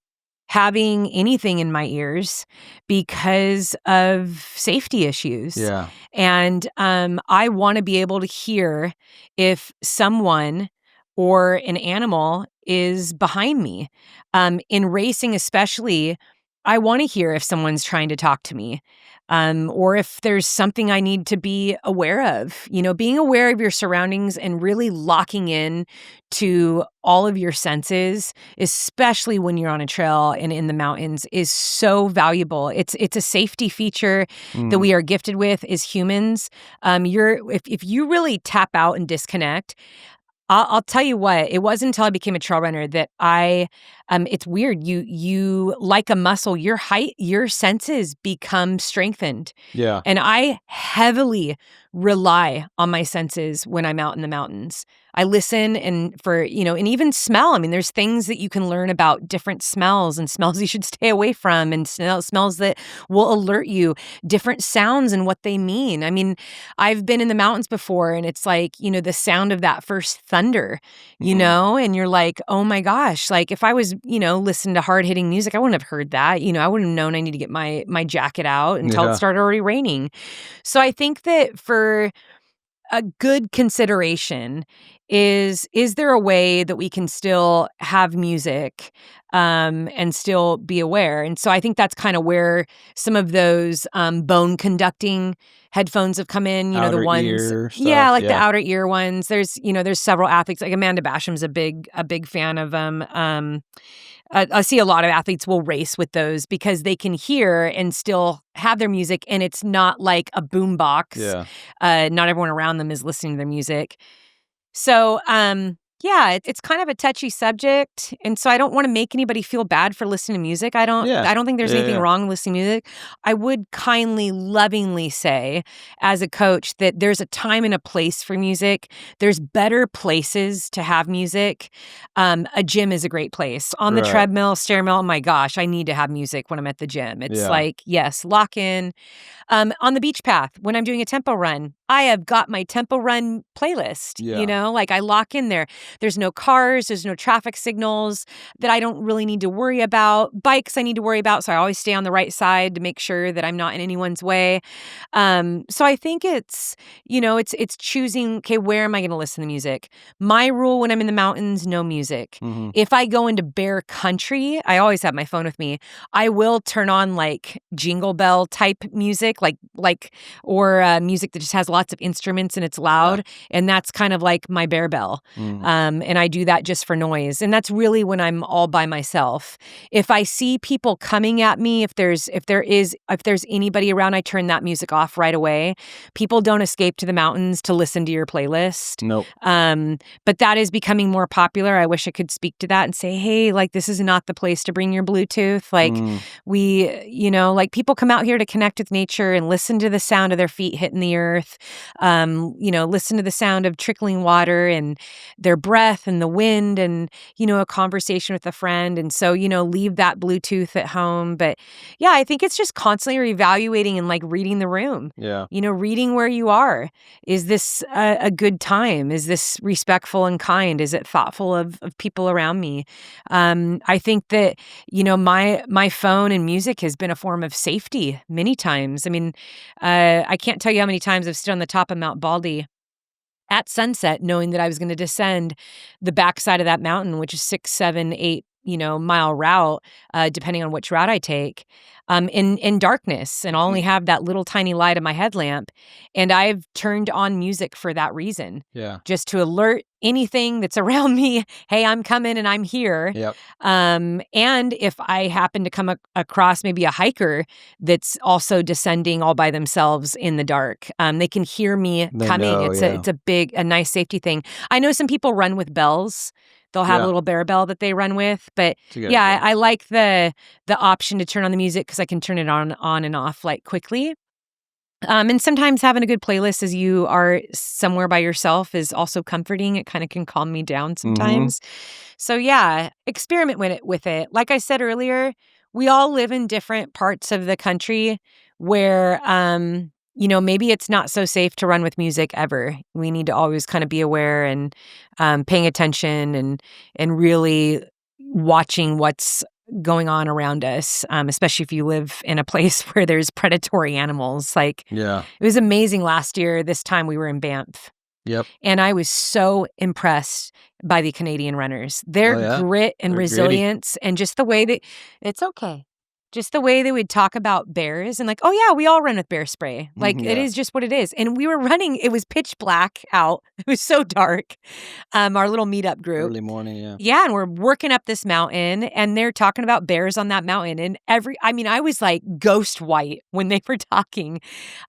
Speaker 2: having anything in my ears because of safety issues.
Speaker 1: Yeah.
Speaker 2: And I want to be able to hear if someone or an animal is behind me. In racing especially, I want to hear if someone's trying to talk to me, or if there's something I need to be aware of. Being aware of your surroundings and really locking in to all of your senses, especially when you're on a trail and in the mountains, is so valuable. It's a safety feature that we are gifted with as humans. If you really tap out and disconnect, I'll tell you what, it wasn't until I became a trail runner that I it's weird. You like a muscle, your senses become strengthened.
Speaker 1: Yeah.
Speaker 2: And I heavily rely on my senses when I'm out in the mountains. I listen and even smell. I mean, there's things that you can learn about different smells and smells you should stay away from and smells that will alert you, different sounds and what they mean. I mean, I've been in the mountains before and it's like, the sound of that first thunder, and you're like, oh my gosh, like if I was, listening to hard hitting music, I wouldn't have heard that. I wouldn't have known I need to get my jacket out until it started already raining. So I think that for a good consideration is there a way that we can still have music and still be aware? And so I think that's kind of where some of those bone conducting headphones have come in,
Speaker 1: outer
Speaker 2: the ones,
Speaker 1: ear stuff,
Speaker 2: the outer ear ones. There's several athletes, like Amanda Basham's a big fan of them. I see a lot of athletes will race with those because they can hear and still have their music, and it's not like a boombox.
Speaker 1: Yeah.
Speaker 2: Not everyone around them is listening to their music. So, it's kind of a touchy subject, and so I don't want to make anybody feel bad for listening to music. I don't think there's anything wrong with listening to music. I would kindly, lovingly say, as a coach, that there's a time and a place for music. There's better places to have music. A gym is a great place. On the treadmill, stairmill, oh my gosh, I need to have music when I'm at the gym. It's like, yes, lock in. On the beach path, when I'm doing a tempo run, I have got my tempo run playlist, like I lock in there. There's no cars, there's no traffic signals that I don't really need to worry about. Bikes I need to worry about, so I always stay on the right side to make sure that I'm not in anyone's way. So I think it's choosing, okay, where am I going to listen to music? My rule when I'm in the mountains, no music.
Speaker 1: Mm-hmm.
Speaker 2: If I go into bear country, I always have my phone with me. I will turn on like jingle bell type music, or music that just has lots of instruments and it's loud. And that's kind of like my bear bell. And I do that just for noise. And that's really when I'm all by myself. If I see people coming at me, if there's anybody around, I turn that music off right away. People don't escape to the mountains to listen to your playlist.
Speaker 1: Nope.
Speaker 2: But that is becoming more popular. I wish I could speak to that and say, hey, like this is not the place to bring your Bluetooth. Like like people come out here to connect with nature and listen to the sound of their feet hitting the earth. Listen to the sound of trickling water and their breath and the wind and, a conversation with a friend. And so, leave that Bluetooth at home. But yeah, I think it's just constantly reevaluating and like reading the room.
Speaker 1: Yeah.
Speaker 2: Reading where you are. Is this a good time? Is this respectful and kind? Is it thoughtful of people around me? I think that, my phone and music has been a form of safety many times. I mean, I can't tell you how many times I've stood on the top of Mount Baldy at sunset, knowing that I was going to descend the backside of that mountain, which is 6, 7, 8, mile route, depending on which route I take, in darkness. And I'll only have that little tiny light of my headlamp. And I've turned on music for that reason.
Speaker 1: Yeah.
Speaker 2: Just to alert anything that's around me, hey, I'm coming and I'm here.
Speaker 1: Yep.
Speaker 2: And if I happen to come across maybe a hiker that's also descending all by themselves in the dark, they can hear me coming. It's a nice safety thing. I know some people run with bells. They'll have a little bear bell that they run with. But I like the option to turn on the music because I can turn it on and off like quickly. And sometimes having a good playlist as you are somewhere by yourself is also comforting. It kind of can calm me down sometimes. So experiment with it. Like I said earlier, we all live in different parts of the country where maybe it's not so safe to run with music ever. We need to always kind of be aware and paying attention and really watching what's going on around us, especially if you live in a place where there's predatory animals. Like, it was amazing last year, this time we were in Banff.
Speaker 1: Yep.
Speaker 2: And I was so impressed by the Canadian runners. Their grit and resilience and just the way that it's okay. Just the way they would talk about bears and like, oh yeah, we all run with bear spray. Like it is just what it is. And we were running, it was pitch black out. It was so dark. Our little meetup group.
Speaker 1: Early morning, yeah.
Speaker 2: Yeah, and we're working up this mountain and they're talking about bears on that mountain. And I was like ghost white when they were talking.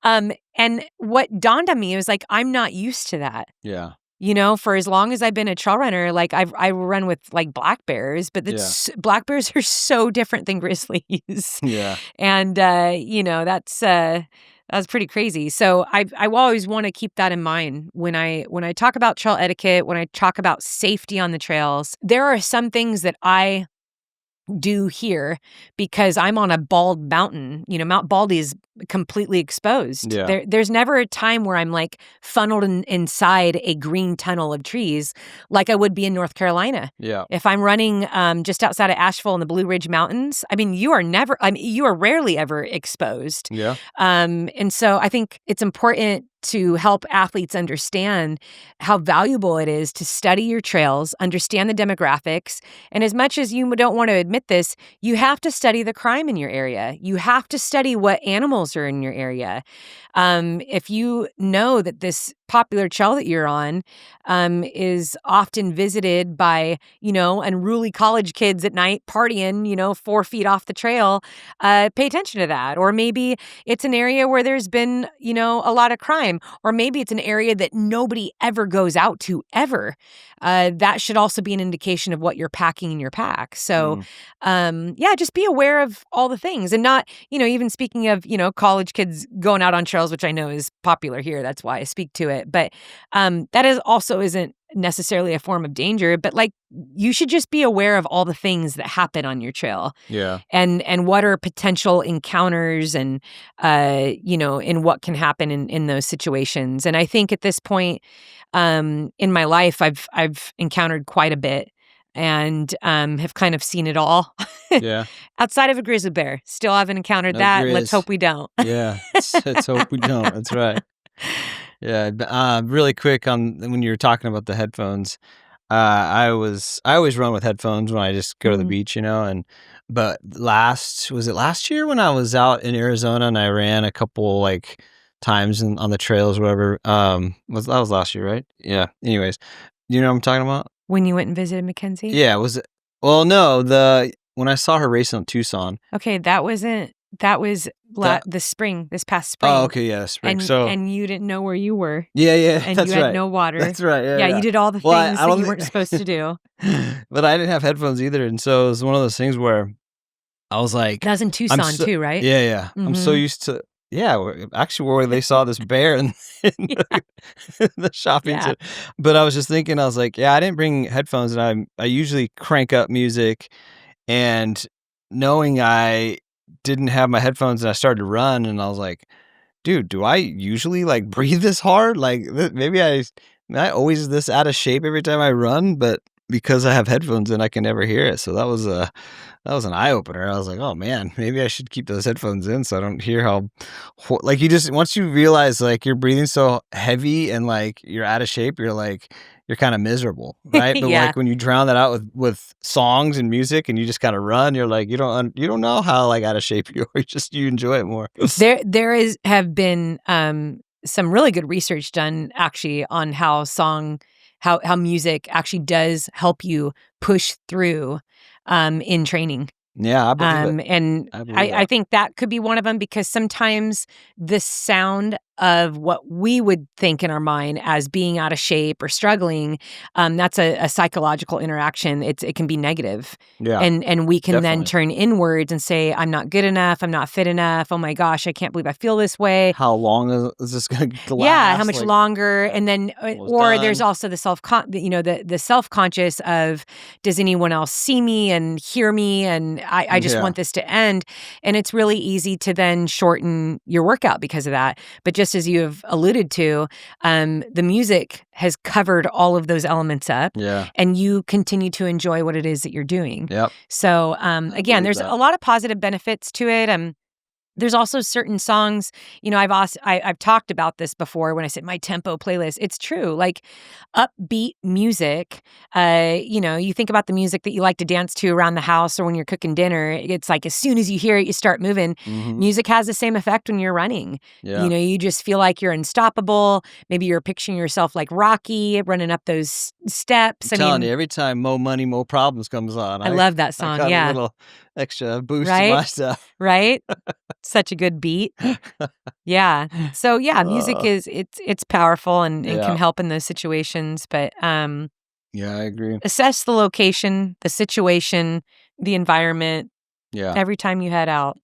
Speaker 2: And what dawned on me was like, I'm not used to that.
Speaker 1: Yeah.
Speaker 2: for as long as I've been a trail runner, like I run with like black bears, but black bears are so different than grizzlies.
Speaker 1: Yeah.
Speaker 2: And, that's pretty crazy. So I always want to keep that in mind when I talk about trail etiquette, when I talk about safety on the trails. There are some things that I do here because I'm on a bald mountain. Mount Baldy is completely exposed.
Speaker 1: Yeah.
Speaker 2: There's never a time where I'm like funneled inside a green tunnel of trees like I would be in North Carolina.
Speaker 1: Yeah.
Speaker 2: If I'm running just outside of Asheville in the Blue Ridge Mountains, you are rarely ever exposed.
Speaker 1: Yeah.
Speaker 2: And so I think it's important to help athletes understand how valuable it is to study your trails, understand the demographics. And as much as you don't want to admit this, you have to study the crime in your area. You have to study what animals are in your area. If you know that this popular trail that you're on is often visited by, unruly college kids at night partying, 4 feet off the trail, pay attention to that. Or maybe it's an area where there's been, a lot of crime. Or maybe it's an area that nobody ever goes out to ever. That should also be an indication of what you're packing in your pack. So, just be aware of all the things and not, even speaking of, college kids going out on trails, which I know is popular here. That's why I speak to it. But that isn't necessarily a form of danger, but like you should just be aware of all the things that happen on your trail.
Speaker 1: Yeah.
Speaker 2: And what are potential encounters and and what can happen in those situations. And I think at this point in my life I've encountered quite a bit and have kind of seen it all.
Speaker 1: Yeah.
Speaker 2: Outside of a grizzly bear. Still haven't encountered that.
Speaker 1: Grizz.
Speaker 2: Let's hope we don't.
Speaker 1: Yeah. Let's hope we don't. That's right. Yeah, really quick on when you were talking about the headphones. I always run with headphones when I just go to the beach, but was it last year when I was out in Arizona and I ran a couple like times on the trails or whatever. That was last year, right? Yeah. Anyways, you know what I'm talking about?
Speaker 2: When you went and visited Mackenzie?
Speaker 1: Yeah, was it? Well, no, when I saw her racing on Tucson.
Speaker 2: Okay, that was the spring, this past spring.
Speaker 1: Oh, okay, yeah, spring.
Speaker 2: And you didn't know where you were.
Speaker 1: Yeah,
Speaker 2: and
Speaker 1: that's
Speaker 2: you had no water.
Speaker 1: That's right. Yeah,
Speaker 2: you did all the things that you weren't supposed to do.
Speaker 1: But I didn't have headphones either, and so it was one of those things where I was like,
Speaker 2: that was in Tucson too, right?
Speaker 1: Yeah. Mm-hmm. I'm so used to. Yeah, actually, where they saw this bear in the shopping center. But I was just thinking, I was like, I didn't bring headphones, and I usually crank up music, and knowing I didn't have my headphones and I started to run, and I was like, dude, do I usually like breathe this hard? Like maybe I always this out of shape every time I run, but because I have headphones in, I can never hear it. So that was an eye opener. I was like, oh man, maybe I should keep those headphones in so I don't hear how like once you realize like you're breathing so heavy and like you're out of shape, you're kind of miserable, right? But like when you drown that out with songs and music and you just kind of run, you're like you don't know how like out of shape you are. You enjoy it more.
Speaker 2: There have been some really good research done actually on how music actually does help you push through in training.
Speaker 1: Yeah, I believe it.
Speaker 2: And I think that could be one of them because sometimes the sound of what we would think in our mind as being out of shape or struggling, that's a psychological interaction. It can be negative.
Speaker 1: Yeah.
Speaker 2: And we can
Speaker 1: definitely.
Speaker 2: then turn inwards and say, I'm not good enough. I'm not fit enough. Oh my gosh, I can't believe I feel this way.
Speaker 1: How long is this going to last?
Speaker 2: Yeah, how much longer? And then, or there's also the the self-conscious of, does anyone else see me and hear me? And I just want this to end. And it's really easy to then shorten your workout because of that. But just as you have alluded to, the music has covered all of those elements up.
Speaker 1: Yeah.
Speaker 2: And you continue to enjoy what it is that you're doing.
Speaker 1: Yep.
Speaker 2: So again, there's a lot of positive benefits to it. There's also certain songs, I've talked about this before when I said my tempo playlist. It's true. Like upbeat music, you think about the music that you like to dance to around the house or when you're cooking dinner. It's like as soon as you hear it, you start moving. Mm-hmm. Music has the same effect when you're running. Yeah. You just feel like you're unstoppable. Maybe you're picturing yourself like Rocky running up those steps.
Speaker 1: I'm telling you, every time Mo Money, Mo Problems comes on.
Speaker 2: I love that song. Yeah.
Speaker 1: extra boost to
Speaker 2: Right?
Speaker 1: my stuff.
Speaker 2: Right? Such a good beat. Yeah. So yeah, music is it's powerful and can help in those situations. But
Speaker 1: yeah, I agree.
Speaker 2: Assess the location, the situation, the environment.
Speaker 1: Yeah.
Speaker 2: Every time you head out,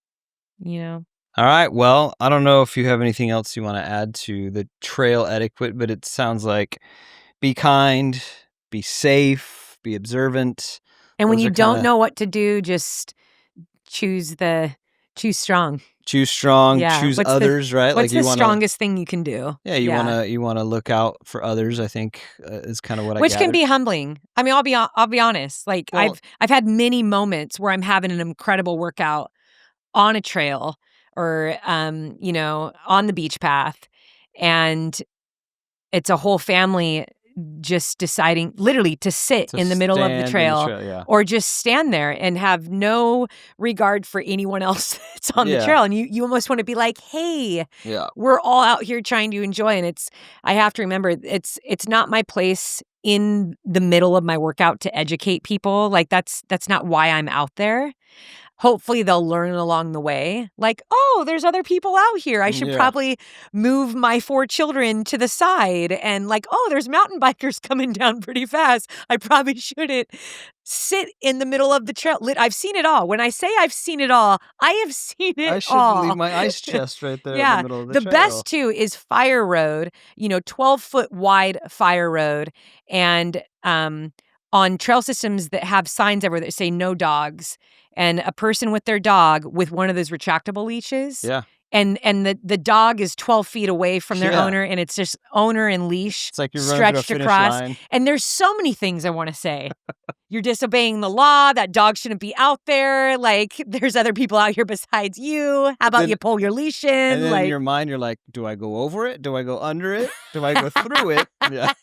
Speaker 2: you know.
Speaker 1: All right. Well, I don't know if you have anything else you want to add to the trail etiquette, but it sounds like be kind, be safe, be observant.
Speaker 2: And when you don't know what to do, just choose strong.
Speaker 1: Choose strong,
Speaker 2: Yeah.
Speaker 1: choose others, right?
Speaker 2: What's the strongest thing you can do?
Speaker 1: Yeah, you want to look out for others, I think is kind of what
Speaker 2: Which can be humbling. I mean, I'll be honest. Like I've had many moments where I'm having an incredible workout on a trail or on the beach path, and it's a whole family just deciding literally to sit in the middle of the trail, or just stand there and have no regard for anyone else that's on the trail. And you almost want to be like, hey, we're all out here trying to enjoy. And I have to remember it's not my place in the middle of my workout to educate people. Like that's not why I'm out there. Hopefully they'll learn along the way. Like, oh, there's other people out here. I should probably move my 4 children to the side. And like, oh, there's mountain bikers coming down pretty fast. I probably shouldn't sit in the middle of the trail. I've seen it all. When I say I've seen it all, I have seen it all.
Speaker 1: I should leave my ice chest right there in the middle of the trail.
Speaker 2: The best, too, is fire road, 12-foot wide fire road. And on trail systems that have signs everywhere that say no dogs, and a person with their dog with one of those retractable leashes.
Speaker 1: Yeah.
Speaker 2: And the dog is 12 feet away from their owner, and it's just owner and leash
Speaker 1: it's like you're
Speaker 2: stretched across. Line. And there's so many things I want to say. You're disobeying the law. That dog shouldn't be out there. Like, there's other people out here besides you. How about you pull your leash in?
Speaker 1: And then in your mind, you're like, do I go over it? Do I go under it? Do I go through it? Yeah.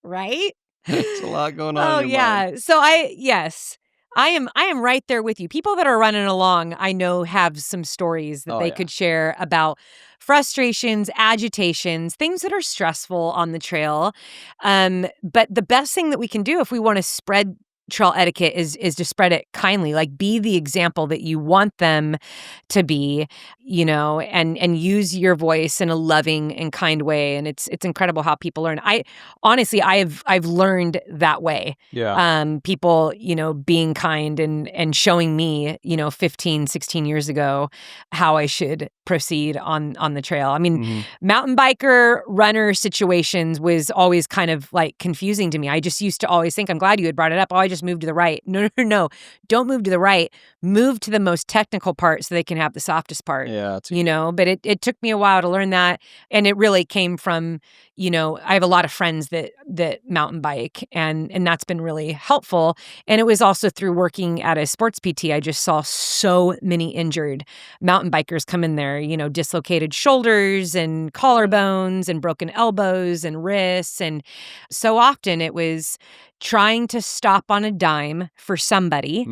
Speaker 2: Right?
Speaker 1: There's a lot going on in your mind.
Speaker 2: So I am right there with you. People that are running along, I know, have some stories that they could share about frustrations, agitations, things that are stressful on the trail. But the best thing that we can do if we want to spread trail etiquette is to spread it kindly. Like, be the example that you want them to be, and use your voice in a loving and kind way. And it's incredible how people learn. I've learned that way.
Speaker 1: Yeah.
Speaker 2: People, being kind and showing me, 15, 16 years ago how I should proceed on the trail. I mean, mountain biker runner situations was always kind of like confusing to me. I just used to always think, I'm glad you had brought it up. Oh, I just moved to the right. No. Don't move to the right. Move to the most technical part so they can have the softest part.
Speaker 1: Yeah.
Speaker 2: But it took me a while to learn that. And it really came from, I have a lot of friends that mountain bike, and that's been really helpful. And it was also through working at a sports PT. I just saw so many injured mountain bikers come in there, dislocated shoulders and collarbones and broken elbows and wrists. And so often it was trying to stop on a dime for somebody,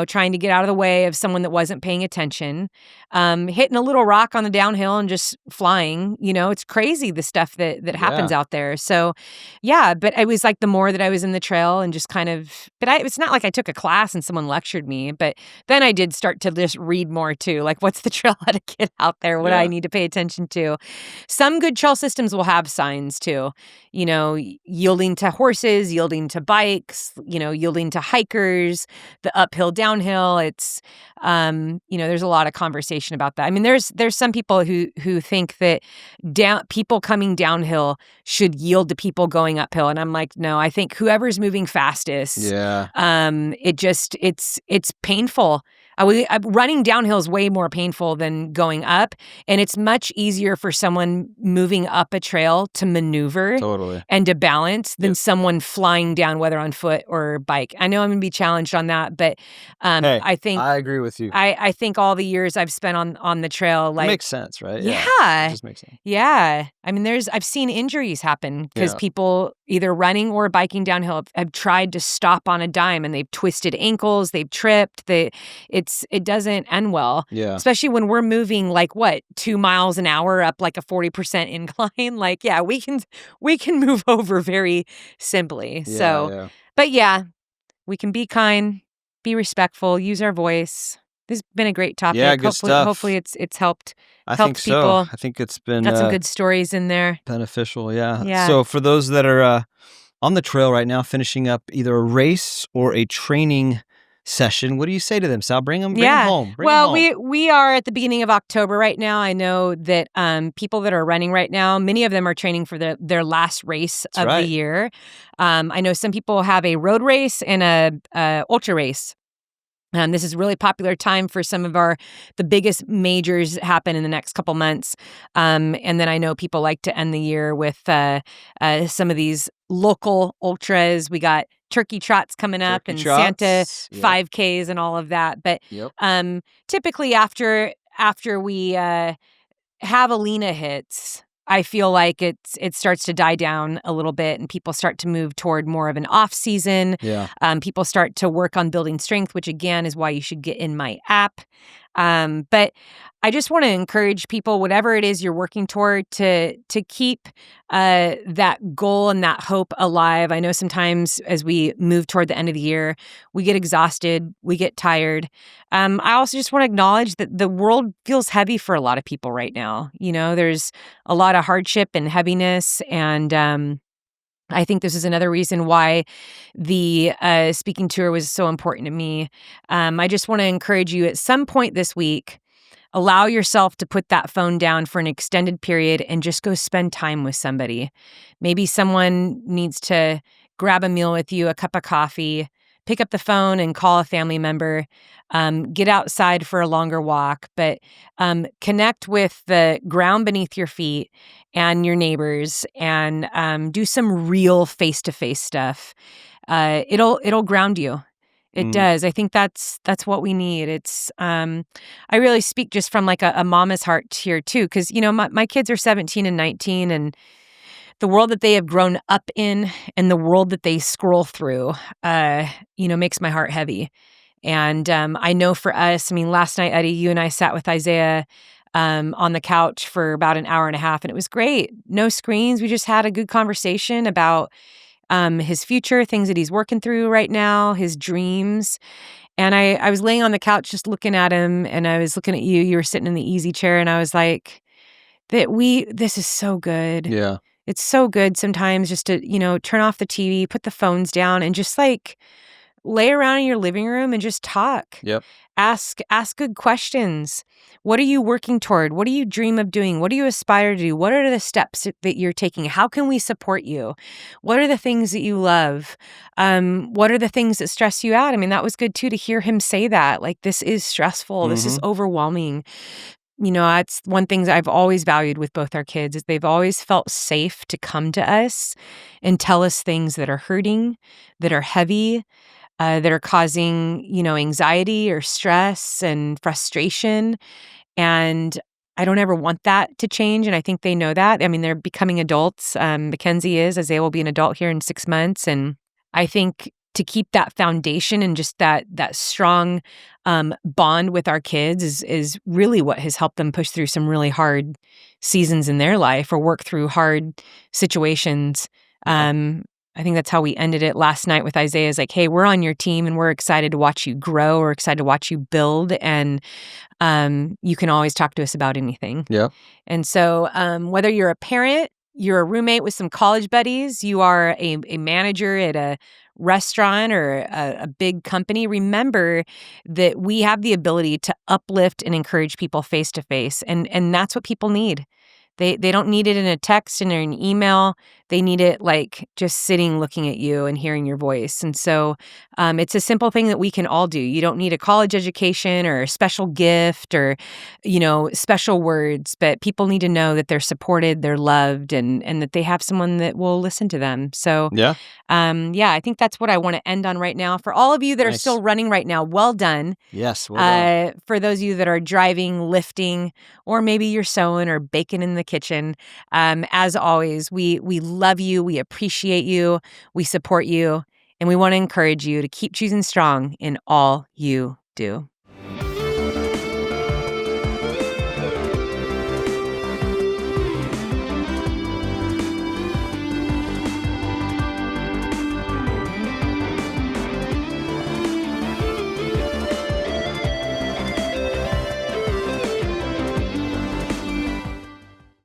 Speaker 2: trying to get out of the way of someone that wasn't paying attention, hitting a little rock on the downhill and just flying. It's crazy the stuff that happens out there. So, but it was like the more that I was in the trail and just kind of, it's not like I took a class and someone lectured me, but then I did start to just read more too. Like, what's the trail etiquette out there? What do I need to pay attention to? Some good trail systems will have signs too, yielding to horses, yielding to bikes, yielding to hikers, the uphill, downhill. It's, there's a lot of conversation about that. I mean, there's some people who think that people coming downhill should yield to people going uphill. And I'm like, no, I think whoever's moving fastest, it's painful. Running downhill is way more painful than going up, and it's much easier for someone moving up a trail to maneuver and to balance than someone flying down, whether on foot or bike. I know I'm going to be challenged on that, but I think
Speaker 1: I agree with you.
Speaker 2: I think all the years I've spent on the trail, like,
Speaker 1: it makes sense, right?
Speaker 2: Yeah,
Speaker 1: it just makes sense.
Speaker 2: Yeah, I mean, I've seen injuries happen because people either running or biking downhill have tried to stop on a dime, and they've twisted ankles, they've tripped. It doesn't end well. Yeah. Especially when we're moving 2 miles an hour up like a 40% incline. Like, we can move over very simply. But we can be kind, be respectful, use our voice. This has been a great topic.
Speaker 1: Yeah, good stuff.
Speaker 2: Hopefully it's helped
Speaker 1: I think
Speaker 2: people.
Speaker 1: so. I think it's been
Speaker 2: got some good stories in there.
Speaker 1: Beneficial, yeah.
Speaker 2: Yeah.
Speaker 1: So for those that are on the trail right now, finishing up either a race or a training session, what do you say to them, Sal? Bring them home.
Speaker 2: We are at the beginning of October right now. I know that people that are running right now, many of them are training for their last race of the year. I know some people have a road race and a ultra race. This is a really popular time for some of the biggest majors happen in the next couple months. And then I know people like to end the year with some of these local ultras. We got turkey trots coming up and Santa 5Ks and all of that. But typically after we Javelina hits, I feel like it starts to die down a little bit and people start to move toward more of an off season.
Speaker 1: Yeah.
Speaker 2: People start to work on building strength, which again is why you should get in my app. But I just want to encourage people, whatever it is you're working toward, to keep that goal and that hope alive. I know sometimes as we move toward the end of the year, we get exhausted, we get tired. I also just want to acknowledge that the world feels heavy for a lot of people right now. You know, there's a lot of hardship and heaviness, and I think this is another reason why the speaking tour was so important to me. I just want to encourage you at some point this week, allow yourself to put that phone down for an extended period and just go spend time with somebody. Maybe someone needs to grab a meal with you, a cup of coffee, pick up the phone and call a family member, get outside for a longer walk, but connect with the ground beneath your feet and your neighbors and do some real face-to-face stuff. It'll ground you. It does. I think that's what we need. It's I really speak just from like a mama's heart here too, because you know my kids are 17 and 19, and the world that they have grown up in and the world that they scroll through, makes my heart heavy. And I know for us, I mean, last night, Eddie, you and I sat with Isaiah on the couch for about an hour and a half, and it was great. No screens. We just had a good conversation about his future, things that he's working through right now, his dreams. And I was laying on the couch just looking at him, and I was looking at you. You were sitting in the easy chair, and I was like, this is so good.
Speaker 1: Yeah.
Speaker 2: It's so good sometimes just to, turn off the TV, put the phones down, and just like lay around in your living room and just talk.
Speaker 1: Yep.
Speaker 2: Ask good questions. What are you working toward? What do you dream of doing? What do you aspire to do? What are the steps that you're taking? How can we support you? What are the things that you love? What are the things that stress you out? I mean, that was good too to hear him say that. Like, this is stressful. Mm-hmm. This is overwhelming. You know, that's one thing that I've always valued with both our kids is they've always felt safe to come to us and tell us things that are hurting, that are heavy, that are causing, anxiety or stress and frustration. And I don't ever want that to change. And I think they know that. I mean, they're becoming adults. Mackenzie is, Isaiah will be an adult here in 6 months. And I think to keep that foundation and just that strong bond with our kids is really what has helped them push through some really hard seasons in their life or work through hard situations. I think that's how we ended it last night with Isaiah. Is like, hey, we're on your team and we're excited to watch you grow. We're excited to watch you build. And you can always talk to us about anything.
Speaker 1: Yeah.
Speaker 2: And so whether you're a parent, you're a roommate with some college buddies, you are a manager at a restaurant or a big company, remember that we have the ability to uplift and encourage people face to face. And that's what people need. They don't need it in a text and an email. They need it like just sitting, looking at you and hearing your voice. And so it's a simple thing that we can all do. You don't need a college education or a special gift or, special words, but people need to know that they're supported, they're loved, and that they have someone that will listen to them. So I think that's what I want to end on right now. For all of you that are still running right now, well done.
Speaker 1: Yes, well done.
Speaker 2: For those of you that are driving, lifting, or maybe you're sewing or baking in the kitchen, as always, we love you, we appreciate you, we support you, and we want to encourage you to keep choosing strong in all you do.